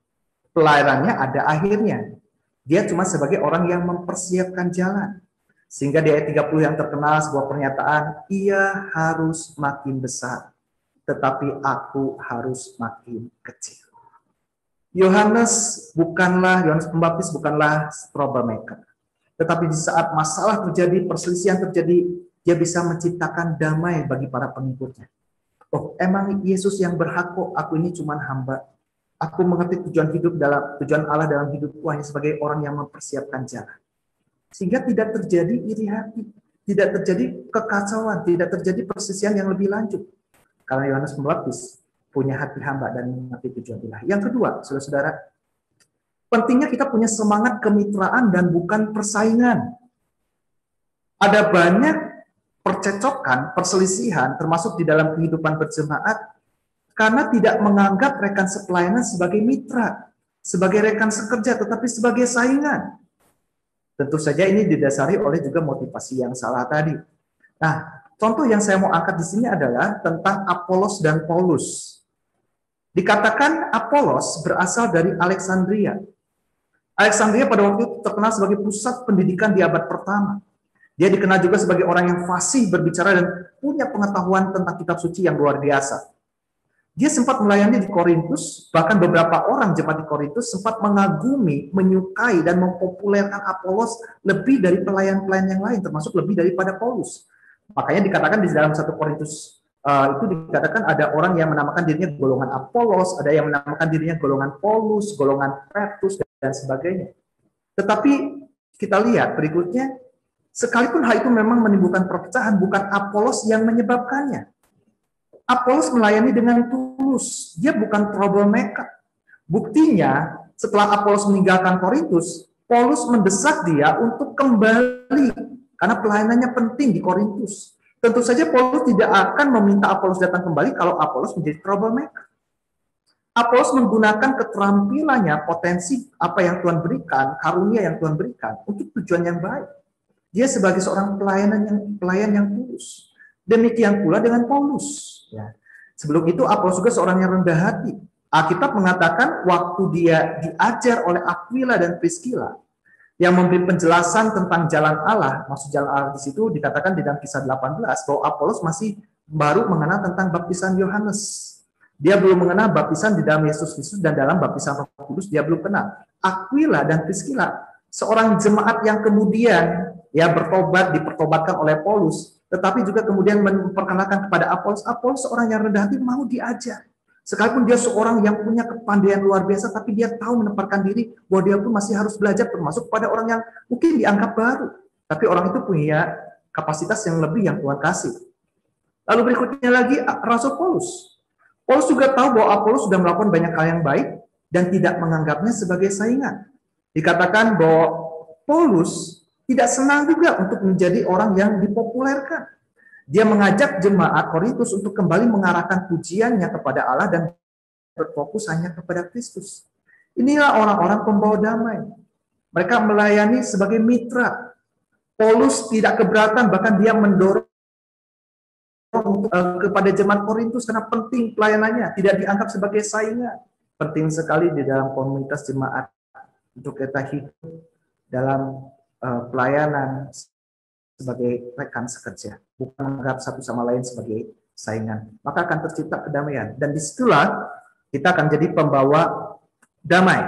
Pelayanannya ada akhirnya. Dia cuma sebagai orang yang mempersiapkan jalan. Sehingga di ayat 30 yang terkenal sebuah pernyataan, ia harus makin besar, tetapi aku harus makin kecil. Yohanes Pembaptis bukanlah troublemaker. Tetapi di saat masalah terjadi, perselisihan terjadi, dia bisa menciptakan damai bagi para pengikutnya. Oh, emang Yesus yang berhak kok, aku ini cuma hamba. Aku mengerti tujuan Allah dalam hidupku hanya sebagai orang yang mempersiapkan jalan. Sehingga tidak terjadi iri hati, tidak terjadi kekacauan, tidak terjadi perselisihan yang lebih lanjut. Karena Yohanes Pembaptis punya hati hamba dan mengerti tujuan ilahi. Yang kedua, saudara-saudara, pentingnya kita punya semangat kemitraan dan bukan persaingan. Ada banyak percecokan, perselisihan, termasuk di dalam kehidupan berjemaat, karena tidak menganggap rekan sepelayanan sebagai mitra, sebagai rekan sekerja, tetapi sebagai saingan. Tentu saja ini didasari oleh juga motivasi yang salah tadi. Nah, contoh yang saya mau angkat di sini adalah tentang Apolos dan Paulus. Dikatakan Apolos berasal dari Alexandria. Alexandria pada waktu itu terkenal sebagai pusat pendidikan di abad pertama. Dia dikenal juga sebagai orang yang fasih berbicara dan punya pengetahuan tentang kitab suci yang luar biasa. Dia sempat melayani di Korintus, bahkan beberapa orang jemaat di Korintus sempat mengagumi, menyukai, dan mempopulerkan Apolos lebih dari pelayan-pelayan yang lain, termasuk lebih daripada Paulus. Makanya dikatakan di dalam 1 Korintus itu dikatakan ada orang yang menamakan dirinya golongan Apolos, ada yang menamakan dirinya golongan Paulus, golongan Petrus, dan sebagainya. Tetapi kita lihat berikutnya, sekalipun hal itu memang menimbulkan perpecahan, bukan Apolos yang menyebabkannya. Apolos melayani dengan tulus. Dia bukan troublemaker. Buktinya, setelah Apolos meninggalkan Korintus, Paulus mendesak dia untuk kembali karena pelayanannya penting di Korintus. Tentu saja Paulus tidak akan meminta Apolos datang kembali kalau Apolos menjadi troublemaker. Apolos menggunakan keterampilannya, potensi apa yang Tuhan berikan, karunia yang Tuhan berikan untuk tujuan yang baik. Dia sebagai seorang pelayan yang tulus. Demikian pula dengan Paulus. Ya. Sebelum itu Apolos juga seorang yang rendah hati. Alkitab mengatakan waktu dia diajar oleh Aquila dan Priscilla yang memberi penjelasan tentang jalan Allah, maksud jalan Allah di situ dikatakan di dalam Kisah 18 bahwa Apolos masih baru mengenal tentang baptisan Yohanes. Dia belum mengenal baptisan di dalam Yesus Kristus dan dalam baptisan Roh Kudus dia belum kenal. Aquila dan Priscilla, seorang jemaat yang kemudian ya dipertobatkan oleh Paulus, tetapi juga kemudian memperkenalkan kepada Apolos. Apolos seorang yang rendah hati mau diajar. Sekalipun dia seorang yang punya kepandaian luar biasa, tapi dia tahu menempatkan diri bahwa dia pun masih harus belajar, termasuk pada orang yang mungkin dianggap baru. Tapi orang itu punya kapasitas yang lebih yang Tuhan kasih. Lalu berikutnya lagi Rasul Paulus. Paulus juga tahu bahwa Apolos sudah melakukan banyak hal yang baik dan tidak menganggapnya sebagai saingan. Dikatakan bahwa Paulus tidak senang juga untuk menjadi orang yang dipopulerkan. Dia mengajak jemaat Korintus untuk kembali mengarahkan pujiannya kepada Allah dan berfokus hanya kepada Kristus. Inilah orang-orang pembawa damai. Mereka melayani sebagai mitra. Paulus tidak keberatan, bahkan dia mendorong kepada jemaat Korintus karena penting pelayanannya, tidak dianggap sebagai saingan. Penting sekali di dalam komunitas jemaat untuk kita hidup dalam pelayanan sebagai rekan sekerja, bukan menganggap satu sama lain sebagai saingan. Maka akan tercipta kedamaian dan disitulah kita akan jadi pembawa damai.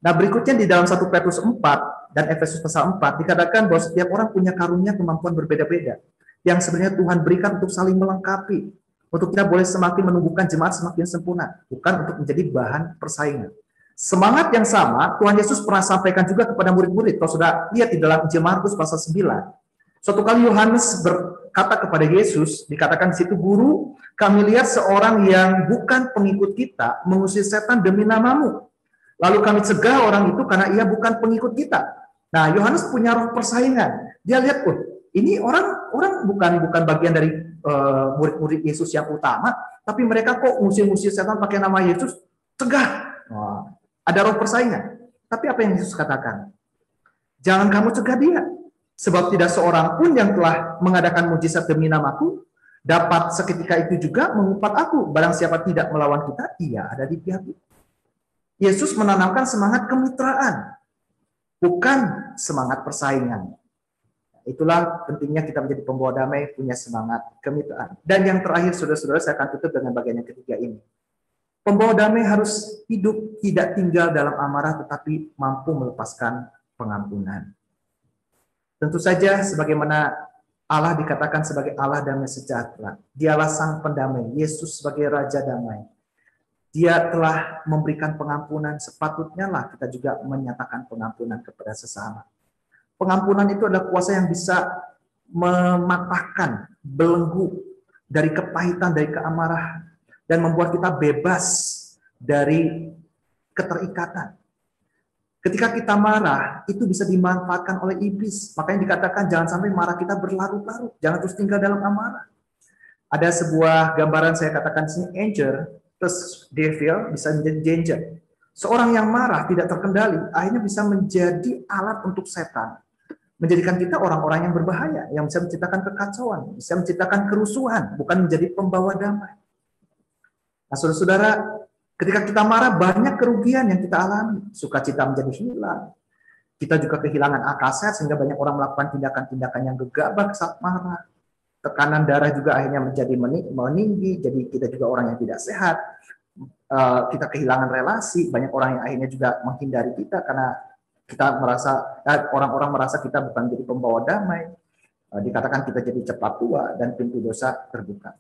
Nah, berikutnya di dalam 1 Petrus 4 dan Efesus pasal 4 dikatakan bahwa setiap orang punya karunia kemampuan berbeda-beda yang sebenarnya Tuhan berikan untuk saling melengkapi, untuk kita boleh semakin menumbuhkan jemaat semakin sempurna, bukan untuk menjadi bahan persaingan. Semangat yang sama Tuhan Yesus pernah sampaikan juga kepada murid-murid. Kalau sudah lihat di dalam Injil Markus pasal 9, suatu kali Yohanes berkata kepada Yesus, dikatakan di situ, "Guru, kami lihat seorang yang bukan pengikut kita mengusir setan demi namamu. Lalu kami cegah orang itu karena ia bukan pengikut kita." Nah, Yohanes punya roh persaingan. Dia lihat, ini orang bukan bagian dari murid-murid Yesus yang utama, tapi mereka kok ngusir-ngusir setan pakai nama Yesus, cegah. Ada roh persaingan. Tapi apa yang Yesus katakan? Jangan kamu cegah dia, sebab tidak seorang pun yang telah mengadakan mujizat demi namaku dapat seketika itu juga mengumpat aku. Barang siapa tidak melawan kita, ia ada di pihak kita. Yesus menanamkan semangat kemitraan, bukan semangat persaingan. Itulah pentingnya kita menjadi pembawa damai, punya semangat kemitraan. Dan yang terakhir, saudara-saudara, saya akan tutup dengan bagian yang ketiga ini. Pembawa damai harus hidup tidak tinggal dalam amarah, tetapi mampu melepaskan pengampunan. Tentu saja, sebagaimana Allah dikatakan sebagai Allah damai sejahtera, Dialah Sang Pendamai, Yesus sebagai Raja Damai. Dia telah memberikan pengampunan, sepatutnya lah kita juga menyatakan pengampunan kepada sesama. Pengampunan itu adalah kuasa yang bisa mematahkan belenggu dari kepahitan, dari keamarah, dan membuat kita bebas dari keterikatan. Ketika kita marah, itu bisa dimanfaatkan oleh iblis. Makanya dikatakan jangan sampai marah kita berlarut-larut, jangan terus tinggal dalam amarah. Ada sebuah gambaran saya katakan sini, anger plus devil bisa menjadi danger. Seorang yang marah tidak terkendali, akhirnya bisa menjadi alat untuk setan. Menjadikan kita orang-orang yang berbahaya, yang bisa menciptakan kekacauan, bisa menciptakan kerusuhan, bukan menjadi pembawa damai. Nah, saudara-saudara, ketika kita marah, banyak kerugian yang kita alami. Sukacita menjadi hilang. Kita juga kehilangan akal sehat, sehingga banyak orang melakukan tindakan-tindakan yang gegabah saat marah. Tekanan darah juga akhirnya menjadi meninggi, jadi kita juga orang yang tidak sehat. Kita kehilangan relasi, banyak orang yang akhirnya juga menghindari kita karena kita merasa, orang-orang merasa kita bukan jadi pembawa damai. Dikatakan kita jadi cepat tua dan pintu dosa terbuka.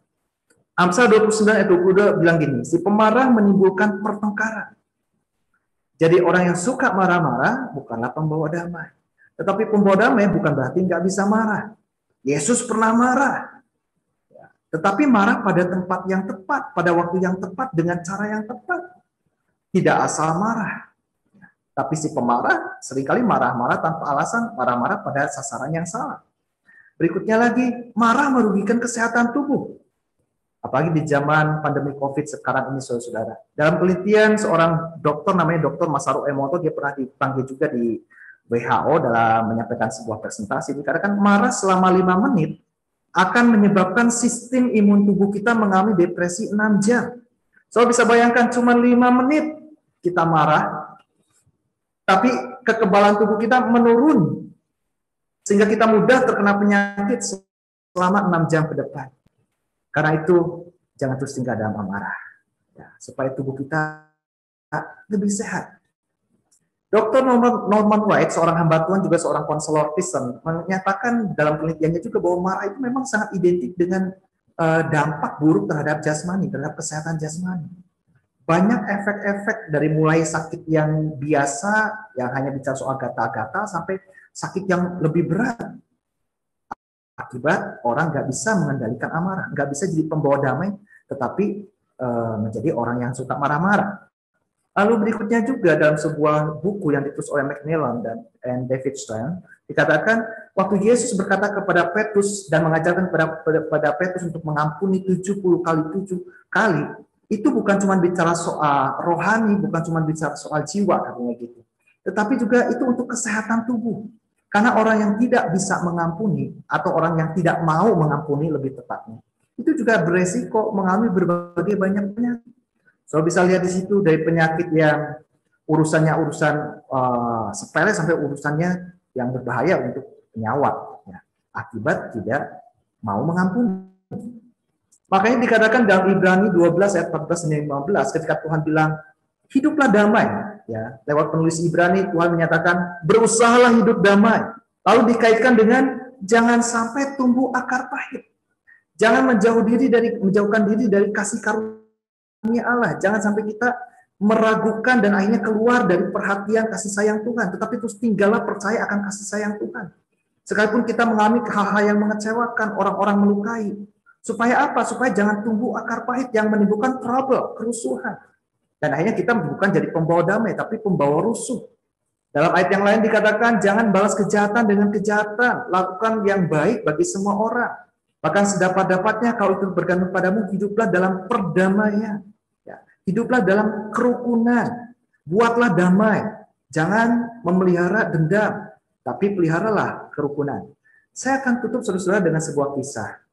Amsal 29 ayat 22 bilang gini, si pemarah menimbulkan pertengkaran. Jadi orang yang suka marah-marah bukanlah pembawa damai. Tetapi pembawa damai bukan berarti nggak bisa marah. Yesus pernah marah. tetapi marah pada tempat yang tepat, pada waktu yang tepat, dengan cara yang tepat. Tidak asal marah. Tapi si pemarah seringkali marah-marah tanpa alasan, marah-marah pada sasaran yang salah. Berikutnya lagi, marah merugikan kesehatan tubuh. Apalagi di zaman pandemi COVID sekarang ini, saudara-saudara. Dalam penelitian seorang dokter namanya Dr. Masaru Emoto, dia pernah dipanggil juga di WHO dalam menyampaikan sebuah presentasi. Dikatakan marah selama 5 menit akan menyebabkan sistem imun tubuh kita mengalami depresi 6 jam. So bisa bayangkan cuma 5 menit kita marah, tapi kekebalan tubuh kita menurun. Sehingga kita mudah terkena penyakit selama 6 jam ke depan. Karena itu, jangan terus tinggal dalam amarah. Ya, supaya tubuh kita lebih sehat. Dr. Norman White, seorang hamba Tuhan, juga seorang konselor Kristen, menyatakan dalam penelitiannya juga bahwa marah itu memang sangat identik dengan dampak buruk terhadap jasmani, terhadap kesehatan jasmani. Banyak efek-efek dari mulai sakit yang biasa, yang hanya bicara soal gatal-gatal, sampai sakit yang lebih berat. Akibat orang nggak bisa mengendalikan amarah, nggak bisa jadi pembawa damai, tetapi menjadi orang yang suka marah-marah. Lalu berikutnya juga dalam sebuah buku yang ditulis oleh Macmillan dan David Stern, dikatakan waktu Yesus berkata kepada Petrus dan mengajarkan kepada Petrus untuk mengampuni 70 kali 7 kali, itu bukan cuma bicara soal rohani, bukan cuma bicara soal jiwa, katanya gitu. Tetapi juga itu untuk kesehatan tubuh. Karena orang yang tidak bisa mengampuni, atau orang yang tidak mau mengampuni lebih tepatnya, itu juga beresiko mengalami berbagai banyak penyakit. So bisa lihat di situ dari penyakit yang urusannya urusan sepele sampai urusannya yang berbahaya untuk nyawa. Ya, akibat tidak mau mengampuni. Makanya dikatakan dalam Ibrani 12 ayat 14 dan 15 ketika Tuhan bilang, hiduplah damai. Ya, lewat penulis Ibrani Tuhan menyatakan berusahalah hidup damai. Lalu dikaitkan dengan jangan sampai tumbuh akar pahit. Jangan menjauhkan diri dari kasih karunia Allah. Jangan sampai kita meragukan dan akhirnya keluar dari perhatian kasih sayang Tuhan. Tetapi terus tinggallah percaya akan kasih sayang Tuhan. Sekalipun kita mengalami hal-hal yang mengecewakan, orang-orang melukai. Supaya apa? Supaya jangan tumbuh akar pahit yang menimbulkan trouble, kerusuhan. Dan akhirnya kita bukan jadi pembawa damai, tapi pembawa rusuh. Dalam ayat yang lain dikatakan, jangan balas kejahatan dengan kejahatan. Lakukan yang baik bagi semua orang. Bahkan sedapat-dapatnya kalau itu bergantung padamu, hiduplah dalam perdamaian. Ya, hiduplah dalam kerukunan. Buatlah damai. Jangan memelihara dendam, tapi peliharalah kerukunan. Saya akan tutup saudara-saudara dengan sebuah kisah.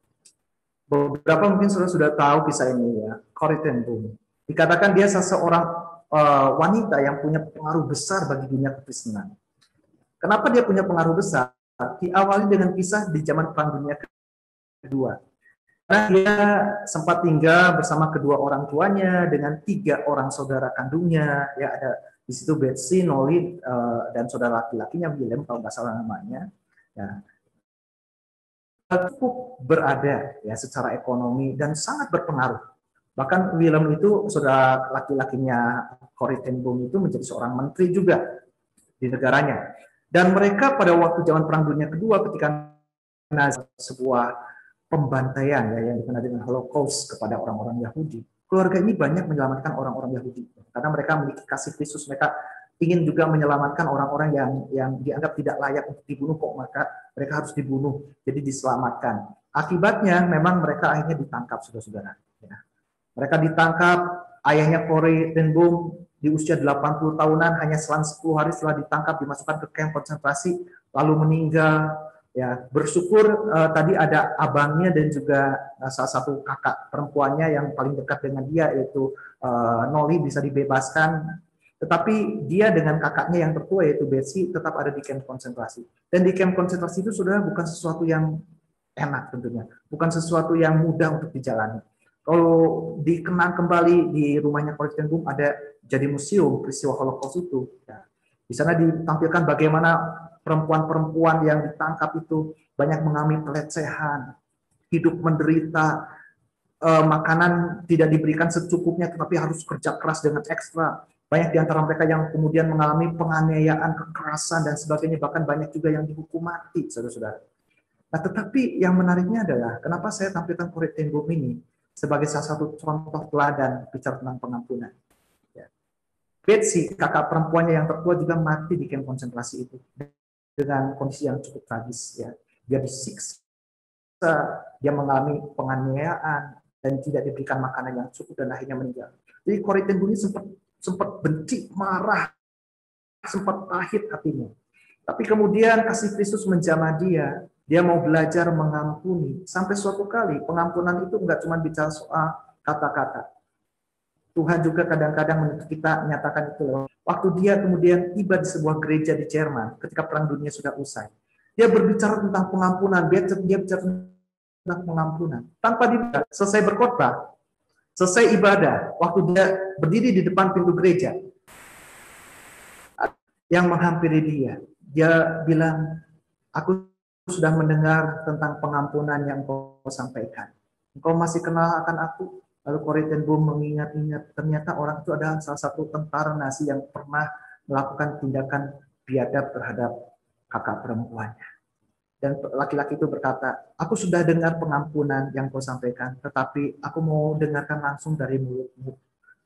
Beberapa mungkin saudara sudah tahu kisah ini ya, Corrie ten Boom. Dikatakan dia seseorang wanita yang punya pengaruh besar bagi dunia kekristenan. Kenapa dia punya pengaruh besar? Diawali dengan kisah di zaman Perang Dunia Kedua. Karena dia sempat tinggal bersama kedua orang tuanya dengan 3 orang saudara kandungnya. Ya, ada di situ Betsy, Nolly, dan saudara laki-lakinya William kalau nggak salah namanya. Ya, cukup berada ya secara ekonomi dan sangat berpengaruh. Bahkan William itu saudara laki-lakinya Corrie ten Boom itu menjadi seorang menteri juga di negaranya. Dan mereka pada waktu zaman Perang Dunia Kedua ketika sebuah pembantaian ya, yang dikenal dengan Holocaust kepada orang-orang Yahudi, keluarga ini banyak menyelamatkan orang-orang Yahudi karena mereka memiliki kasih Kristus. Mereka ingin juga menyelamatkan orang-orang yang dianggap tidak layak untuk dibunuh, kok maka mereka harus dibunuh, jadi diselamatkan. Akibatnya memang mereka akhirnya ditangkap, saudara-saudara. Ya. Mereka ditangkap, ayahnya Corrie ten Boom di usia 80 tahunan hanya selang 10 hari setelah ditangkap dimasukkan ke kamp konsentrasi lalu meninggal. Ya, bersyukur tadi ada abangnya dan juga salah satu kakak perempuannya yang paling dekat dengan dia yaitu Nolly bisa dibebaskan. Tetapi dia dengan kakaknya yang tertua yaitu Betsy tetap ada di kamp konsentrasi. Dan di kamp konsentrasi itu saudara bukan sesuatu yang enak tentunya, bukan sesuatu yang mudah untuk dijalani. Kalau dikenang kembali di rumahnya Corrie ten Boom ada jadi museum peristiwa Holocaust itu. Ya. Di sana ditampilkan bagaimana perempuan-perempuan yang ditangkap itu banyak mengalami pelecehan, hidup menderita, makanan tidak diberikan secukupnya, tetapi harus kerja keras dengan ekstra. Banyak di antara mereka yang kemudian mengalami penganiayaan, kekerasan, dan sebagainya. Bahkan banyak juga yang dihukum mati, saudara-saudara. Nah, tetapi yang menariknya adalah kenapa saya tampilkan Corrie ten Boom ini sebagai salah satu contoh teladan bicara tentang pengampunan. Ya. Betsy, kakak perempuannya yang tertua, juga mati di kamp konsentrasi itu dengan kondisi yang cukup tragis. Ya. Dia disiksa, dia mengalami penganiayaan dan tidak diberikan makanan yang cukup dan akhirnya meninggal. Jadi Corrie ten Boom ini sempat benci, marah, sempat pahit hatinya. Tapi kemudian kasih Kristus menjamah dia mau belajar mengampuni. Sampai suatu kali pengampunan itu enggak cuma bicara soal kata-kata. Tuhan juga kadang-kadang menuntut kita menyatakan itu. Waktu dia kemudian tiba di sebuah gereja di Jerman ketika Perang Dunia sudah usai, dia berbicara tentang pengampunan, dia bicara tentang pengampunan. Tanpa dia selesai berkhotbah, selesai ibadah, waktu dia berdiri di depan pintu gereja, yang menghampiri dia bilang, aku sudah mendengar tentang pengampunan yang kau sampaikan. Engkau masih kenal akan aku? Lalu Corrie ten Boom mengingat-ingat, ternyata orang itu adalah salah satu tentara Nazi yang pernah melakukan tindakan biadab terhadap kakak perempuannya. Dan laki-laki itu berkata, aku sudah dengar pengampunan yang kau sampaikan, tetapi aku mau dengarkan langsung dari mulutmu.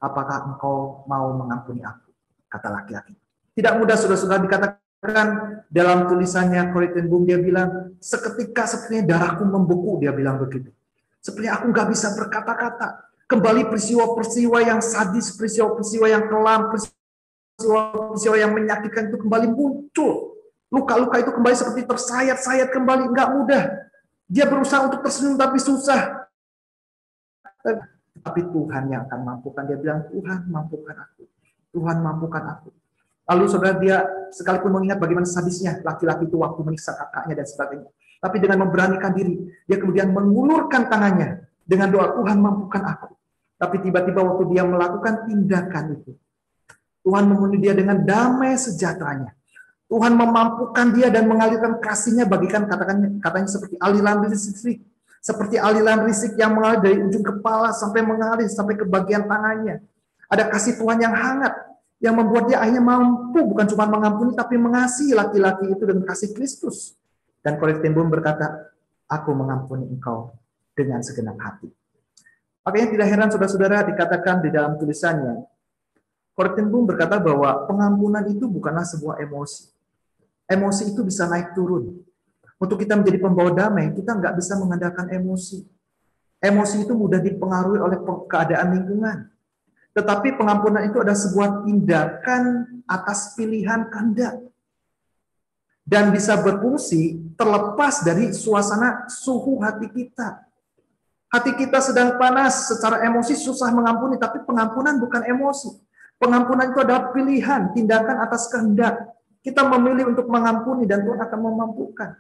Apakah engkau mau mengampuni aku? Kata laki-laki. Tidak mudah, saudara-saudara, dikatakan dalam tulisannya Corrie ten Boom, dia bilang, sepertinya darahku membeku, dia bilang begitu. Sepertinya aku nggak bisa berkata-kata. Kembali peristiwa-peristiwa yang sadis, peristiwa-peristiwa yang kelam, peristiwa-peristiwa yang menyakitkan itu kembali muncul. Luka-luka itu kembali seperti tersayat-sayat kembali, nggak mudah. Dia berusaha untuk tersenyum tapi susah. Tapi Tuhan yang akan mampukan. Dia bilang, Tuhan mampukan aku. Tuhan mampukan aku. Lalu saudara, dia sekalipun mengingat bagaimana sadisnya laki-laki itu waktu menyiksa kakaknya dan sebagainya. Tapi dengan memberanikan diri, dia kemudian mengulurkan tangannya dengan doa, Tuhan mampukan aku. Tapi tiba-tiba waktu dia melakukan tindakan itu, Tuhan memenuhi dia dengan damai sejahteranya. Tuhan memampukan dia dan mengalirkan kasih-Nya bagikan katanya seperti aliran listrik. Seperti aliran listrik yang mengalir dari ujung kepala sampai mengalir sampai ke bagian tangannya. Ada kasih Tuhan yang hangat yang membuat dia akhirnya mampu bukan cuma mengampuni tapi mengasihi laki-laki itu dengan kasih Kristus. Dan Corrie ten Boom berkata, aku mengampuni engkau dengan segenap hati. Makanya tidak heran saudara-saudara dikatakan di dalam tulisannya, Corrie ten Boom berkata bahwa pengampunan itu bukanlah sebuah emosi. Emosi itu bisa naik turun. Untuk kita menjadi pembawa damai, kita nggak bisa mengandalkan emosi. Emosi itu mudah dipengaruhi oleh keadaan lingkungan. Tetapi pengampunan itu adalah sebuah tindakan atas pilihan kehendak. Dan bisa berfungsi terlepas dari suasana suhu hati kita. Hati kita sedang panas, secara emosi susah mengampuni, tapi pengampunan bukan emosi. Pengampunan itu adalah pilihan, tindakan atas kehendak. Kita memilih untuk mengampuni dan Tuhan akan memampukan.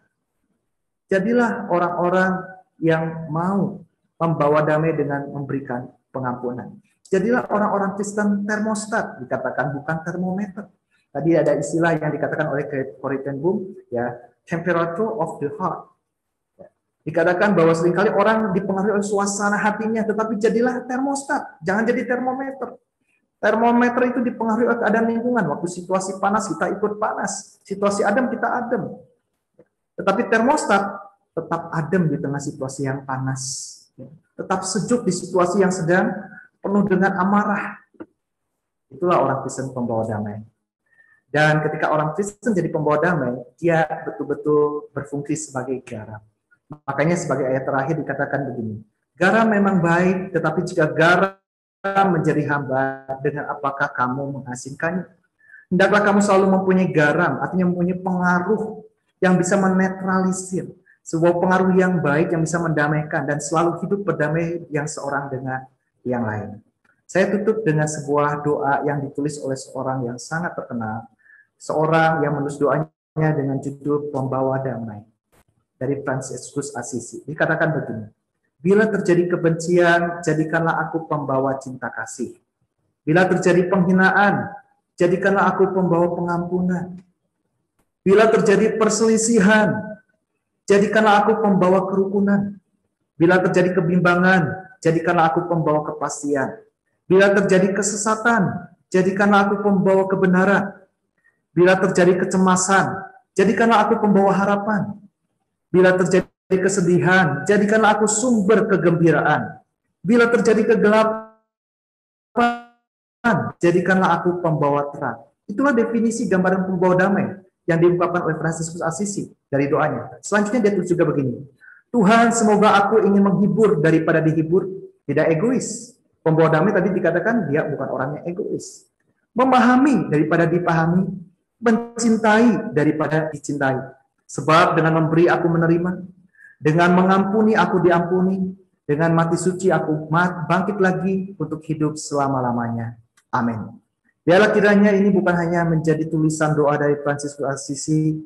Jadilah orang-orang yang mau membawa damai dengan memberikan pengampunan. Jadilah orang-orang Kristen termostat, dikatakan bukan termometer. Tadi ada istilah yang dikatakan oleh Corrie ten Boom, ya, temperature of the heart. Dikatakan bahwa seringkali orang dipengaruhi oleh suasana hatinya, tetapi jadilah termostat, jangan jadi termometer. Termometer itu dipengaruhi oleh keadaan lingkungan. Waktu situasi panas kita ikut panas, situasi adem kita adem. Tetapi termostat tetap adem di tengah situasi yang panas, tetap sejuk di situasi yang sedang penuh dengan amarah. Itulah orang Kristen pembawa damai. Dan ketika orang Kristen jadi pembawa damai, dia betul-betul berfungsi sebagai garam. Makanya sebagai ayat terakhir dikatakan begini, garam memang baik, tetapi jika garam menjadi hambar, dengan apakah kamu mengasingkannya? Hendaklah kamu selalu mempunyai garam, artinya mempunyai pengaruh yang bisa menetralisir, sebuah pengaruh yang baik yang bisa mendamaikan, dan selalu hidup berdamai yang seorang dengan yang lain. Saya tutup dengan sebuah doa yang ditulis oleh seorang yang sangat terkenal, seorang yang menulis doanya dengan judul Pembawa Damai, dari Fransiskus Assisi. Dikatakan begini, bila terjadi kebencian, jadikanlah aku pembawa cinta kasih. Bila terjadi penghinaan, jadikanlah aku pembawa pengampunan. Bila terjadi perselisihan, jadikanlah aku pembawa kerukunan. Bila terjadi kebimbangan, jadikanlah aku pembawa kepastian. Bila terjadi kesesatan, jadikanlah aku pembawa kebenaran. Bila terjadi kecemasan, jadikanlah aku pembawa harapan. Bila terjadi kesedihan, jadikanlah aku sumber kegembiraan. Bila terjadi kegelapan, jadikanlah aku pembawa terang. Itulah definisi gambaran pembawa damai yang diungkapkan oleh Fransiskus Assisi dari doanya. Selanjutnya dia tulis juga begini. Tuhan, semoga aku ingin menghibur daripada dihibur, tidak egois. Pembawa damai tadi dikatakan dia bukan orang yang egois. Memahami daripada dipahami, mencintai daripada dicintai. Sebab dengan memberi aku menerima, dengan mengampuni aku diampuni, dengan mati suci aku bangkit lagi untuk hidup selama-lamanya. Amin. Biarlah kiranya ini bukan hanya menjadi tulisan doa dari Fransiskus Assisi,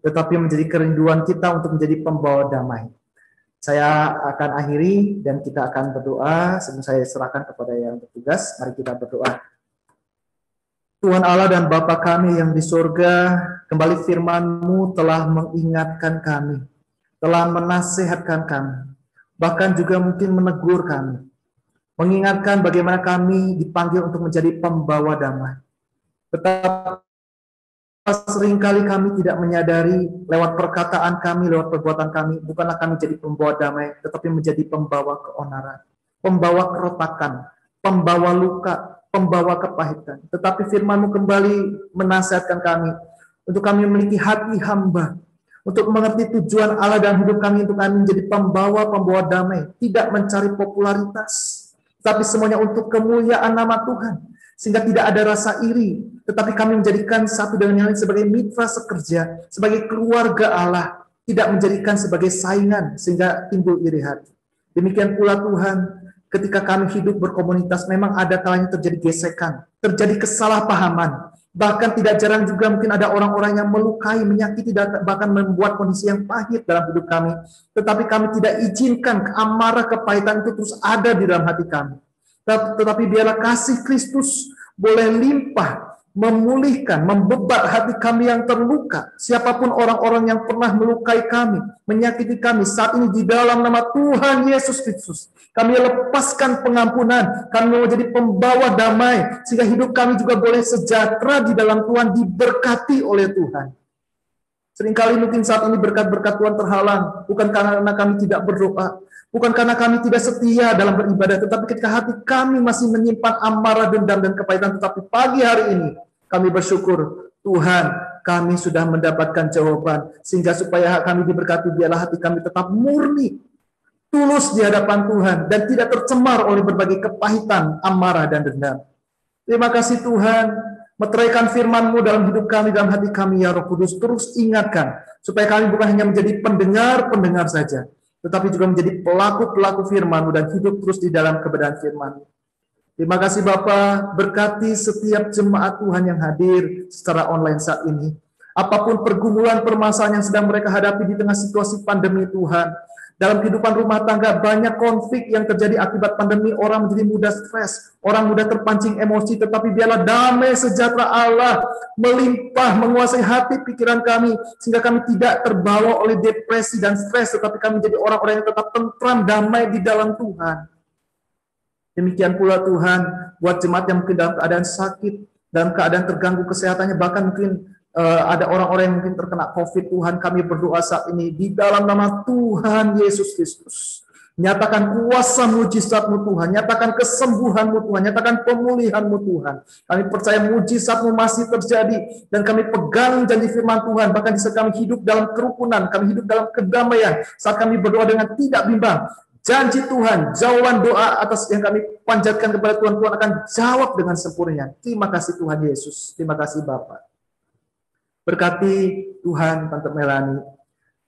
tetapi menjadi kerinduan kita untuk menjadi pembawa damai. Saya akan akhiri dan kita akan berdoa. Sebelum saya serahkan kepada yang bertugas, mari kita berdoa. Tuhan Allah dan Bapa kami yang di surga, kembali firman-Mu telah mengingatkan kami, telah menasihatkan kami, bahkan juga mungkin menegur kami, mengingatkan bagaimana kami dipanggil untuk menjadi pembawa damai. Betapa seringkali kami tidak menyadari lewat perkataan kami, lewat perbuatan kami, bukanlah kami jadi pembawa damai, tetapi menjadi pembawa keonaran, pembawa kerotakan, pembawa luka, pembawa kepahitan. Tetapi firman-Mu kembali menasihatkan kami, untuk kami memiliki hati hamba, untuk mengerti tujuan Allah dalam hidup kami, untuk kami menjadi pembawa damai, tidak mencari popularitas, tapi semuanya untuk kemuliaan nama Tuhan, sehingga tidak ada rasa iri, tetapi kami menjadikan satu dengan yang lain sebagai mitra sekerja, sebagai keluarga Allah, tidak menjadikan sebagai saingan, sehingga timbul iri hati. Demikian pula Tuhan, ketika kami hidup berkomunitas, memang ada kalanya terjadi gesekan, terjadi kesalahpahaman, bahkan tidak jarang juga mungkin ada orang-orang yang melukai, menyakiti, bahkan membuat kondisi yang pahit dalam hidup kami. Tetapi kami tidak izinkan amarah kepahitan itu terus ada di dalam hati kami. Tetapi biarlah kasih Kristus boleh limpah, memulihkan, membebat hati kami yang terluka. Siapapun orang-orang yang pernah melukai kami, menyakiti kami, saat ini di dalam nama Tuhan Yesus Kristus, kami lepaskan pengampunan, kami mau jadi pembawa damai, sehingga hidup kami juga boleh sejahtera di dalam Tuhan, diberkati oleh Tuhan. Seringkali mungkin saat ini berkat-berkat Tuhan terhalang, bukan karena kami tidak berdoa, bukan karena kami tidak setia dalam beribadah, tetapi ketika hati kami masih menyimpan amarah, dendam, dan kepahitan. Tetapi pagi hari ini kami bersyukur, Tuhan, kami sudah mendapatkan jawaban, sehingga supaya kami diberkati, biarlah hati kami tetap murni, tulus di hadapan Tuhan, dan tidak tercemar oleh berbagai kepahitan, amarah, dan dendam. Terima kasih Tuhan, meteraikan firman-Mu dalam hidup kami, dalam hati kami, ya Roh Kudus. Terus ingatkan, supaya kami bukan hanya menjadi pendengar-pendengar saja, tetapi juga menjadi pelaku-pelaku firman-Mu dan hidup terus di dalam kebenaran firman-Mu. Terima kasih Bapa, berkati setiap jemaat Tuhan yang hadir secara online saat ini. Apapun pergumulan permasalahan yang sedang mereka hadapi di tengah situasi pandemi Tuhan, dalam kehidupan rumah tangga banyak konflik yang terjadi akibat pandemi, orang menjadi mudah stres, orang mudah terpancing emosi, tetapi biarlah damai sejahtera Allah melimpah menguasai hati pikiran kami, sehingga kami tidak terbawa oleh depresi dan stres, tetapi kami menjadi orang-orang yang tetap tentram, damai di dalam Tuhan. Demikian pula Tuhan, buat jemaat yang mungkin dalam keadaan sakit, dalam keadaan terganggu kesehatannya, bahkan mungkin ada orang-orang yang mungkin terkena COVID, Tuhan, kami berdoa saat ini di dalam nama Tuhan Yesus Kristus. Nyatakan kuasa mujizat-Mu Tuhan, nyatakan kesembuhan-Mu Tuhan, nyatakan pemulihan-Mu Tuhan. Kami percaya mujizat-Mu masih terjadi, dan kami pegang janji firman Tuhan, bahkan di saat kami hidup dalam kerukunan, kami hidup dalam kedamaian, saat kami berdoa dengan tidak bimbang. Janji Tuhan, jawaban doa atas yang kami panjatkan kepada Tuhan, Tuhan akan jawab dengan sempurna. Terima kasih Tuhan Yesus, terima kasih Bapa. Berkati Tuhan Tante Melani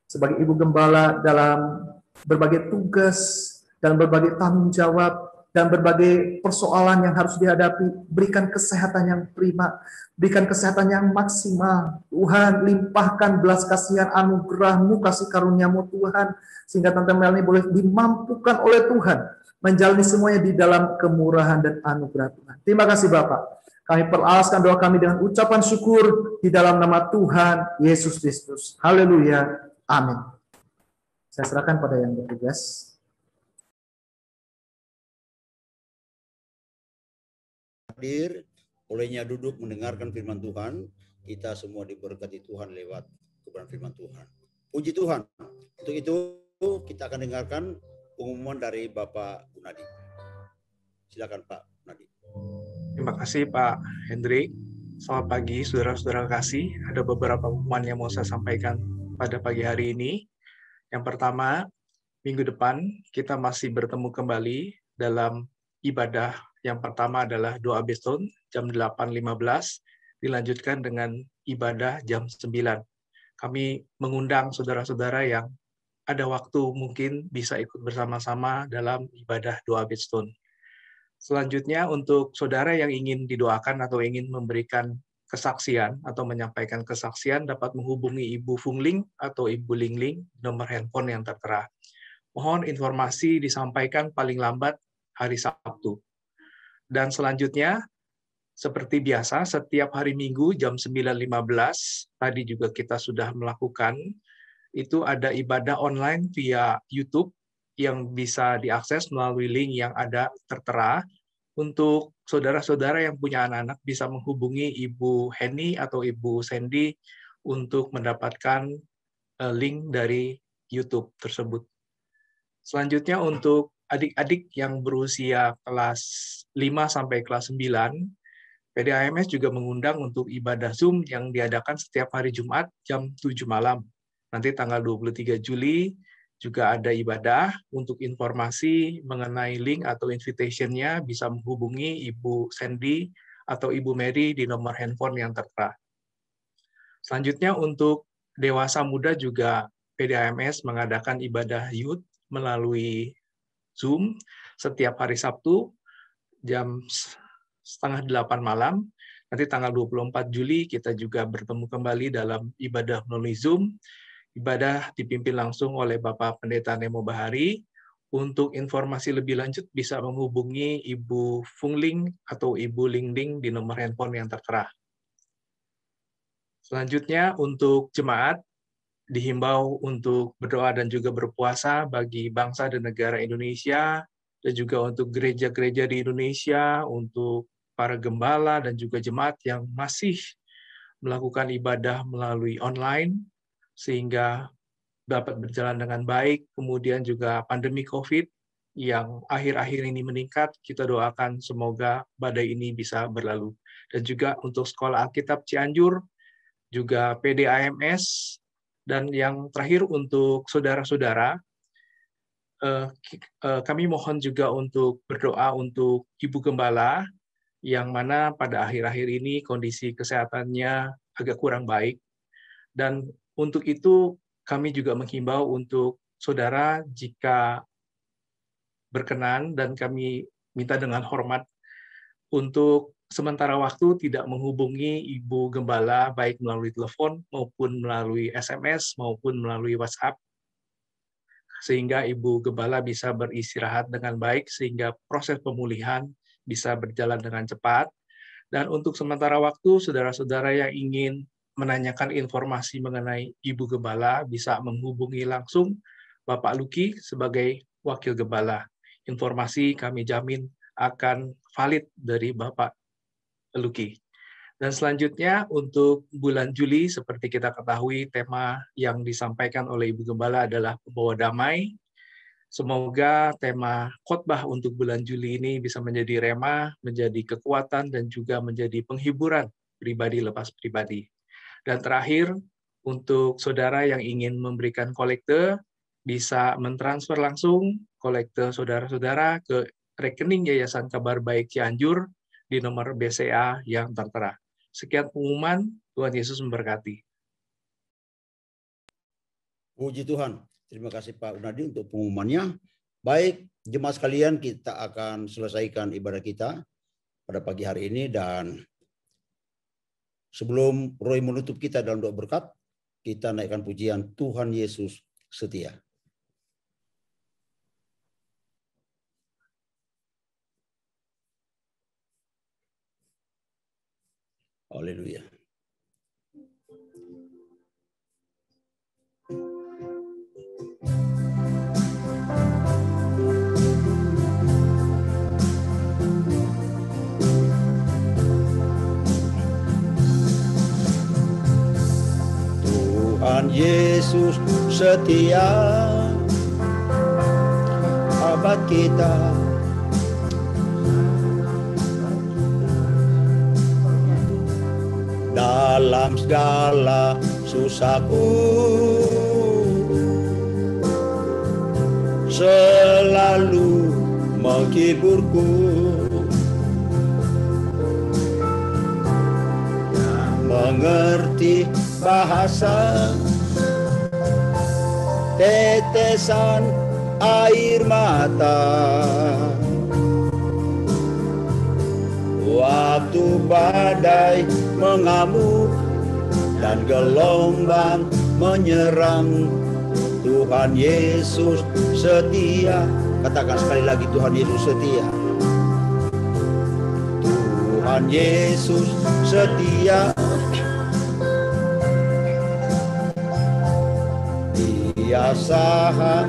sebagai Ibu Gembala dalam berbagai tugas dan berbagai tanggung jawab dan berbagai persoalan yang harus dihadapi. Berikan kesehatan yang prima, berikan kesehatan yang maksimal. Tuhan, limpahkan belas kasihan, anugerah-Mu, kasih karunia-Mu Tuhan, sehingga Tante Melani boleh dimampukan oleh Tuhan menjalani semuanya di dalam kemurahan dan anugerah Tuhan. Terima kasih Bapak. Kami peralaskan doa kami dengan ucapan syukur di dalam nama Tuhan Yesus Kristus. Haleluya. Amin. Saya serahkan pada yang bertugas. Hadir, olehnya duduk mendengarkan firman Tuhan. Kita semua diberkati Tuhan lewat kebenaran firman Tuhan. Puji Tuhan. Untuk itu kita akan dengarkan pengumuman dari Bapak Gunadi. Silakan Pak Gunadi. Terima kasih Pak Hendrik. Selamat pagi saudara-saudara kasih. Ada beberapa pengumuman yang mau saya sampaikan pada pagi hari ini. Yang pertama, minggu depan kita masih bertemu kembali dalam ibadah. Yang pertama adalah doa Beston jam 8.15, dilanjutkan dengan ibadah jam 9. Kami mengundang saudara-saudara yang ada waktu mungkin bisa ikut bersama-sama dalam ibadah doa Beston. Selanjutnya untuk saudara yang ingin didoakan atau ingin memberikan kesaksian atau menyampaikan kesaksian dapat menghubungi Ibu Fungling atau Ibu Lingling nomor handphone yang tertera. Mohon informasi disampaikan paling lambat hari Sabtu. Dan selanjutnya seperti biasa setiap hari Minggu jam 9.15 tadi juga kita sudah melakukan itu ada ibadah online via YouTube yang bisa diakses melalui link yang ada tertera. Untuk saudara-saudara yang punya anak-anak bisa menghubungi Ibu Henny atau Ibu Sandy untuk mendapatkan link dari YouTube tersebut. Selanjutnya untuk adik-adik yang berusia kelas 5 sampai kelas 9, PDAMS juga mengundang untuk ibadah Zoom yang diadakan setiap hari Jumat jam 7 malam. Nanti tanggal 23 Juli juga ada ibadah. Untuk informasi mengenai link atau invitation-nya bisa menghubungi Ibu Sandy atau Ibu Mary di nomor handphone yang tertera. Selanjutnya untuk dewasa muda juga PDAMS mengadakan ibadah youth melalui Zoom setiap hari Sabtu jam 7:30 malam. Nanti tanggal 24 Juli kita juga bertemu kembali dalam ibadah melalui Zoom. Ibadah dipimpin langsung oleh Bapak Pendeta Nemo Bahari. Untuk informasi lebih lanjut bisa menghubungi Ibu Fungling atau Ibu Lingling di nomor handphone yang tertera. Selanjutnya untuk jemaat dihimbau untuk berdoa dan juga berpuasa bagi bangsa dan negara Indonesia, dan juga untuk gereja-gereja di Indonesia, untuk para gembala dan juga jemaat yang masih melakukan ibadah melalui online, sehingga dapat berjalan dengan baik. Kemudian juga pandemi COVID yang akhir-akhir ini meningkat, kita doakan semoga badai ini bisa berlalu. Dan juga untuk Sekolah Alkitab Cianjur, juga PDAMS, dan yang terakhir untuk saudara-saudara, kami mohon juga untuk berdoa untuk Ibu Gembala, yang mana pada akhir-akhir ini kondisi kesehatannya agak kurang baik. Dan untuk itu kami juga menghimbau untuk saudara jika berkenan, dan kami minta dengan hormat untuk sementara waktu tidak menghubungi Ibu Gembala baik melalui telepon maupun melalui SMS maupun melalui WhatsApp, sehingga Ibu Gembala bisa beristirahat dengan baik sehingga proses pemulihan bisa berjalan dengan cepat. Dan untuk sementara waktu saudara-saudara yang ingin menanyakan informasi mengenai Ibu Gembala bisa menghubungi langsung Bapak Luki sebagai Wakil Gembala. Informasi kami jamin akan valid dari Bapak Luki. Dan selanjutnya untuk bulan Juli, seperti kita ketahui tema yang disampaikan oleh Ibu Gembala adalah Pembawa Damai. Semoga tema khotbah untuk bulan Juli ini bisa menjadi rema, menjadi kekuatan, dan juga menjadi penghiburan pribadi lepas pribadi. Dan terakhir, untuk saudara yang ingin memberikan kolekte, bisa mentransfer langsung kolekte saudara-saudara ke rekening Yayasan Kabar Baik Cianjur di nomor BCA yang tertera. Sekian pengumuman, Tuhan Yesus memberkati. Puji Tuhan. Terima kasih Pak Gunadi untuk pengumumannya. Baik, jemaat sekalian, kita akan selesaikan ibadah kita pada pagi hari ini, dan sebelum Roy menutup kita dalam doa berkat, kita naikkan pujian Tuhan Yesus setia. Haleluya. Tuhan Yesus setia, sahabat kita. Dalam segala susahku, selalu menghiburku. Mengerti bahasa tetesan air mata, waktu badai mengamuk dan gelombang menyerang, Tuhan Yesus setia. Katakan sekali lagi, Tuhan Yesus setia. Tuhan Yesus setia. Dia sahabat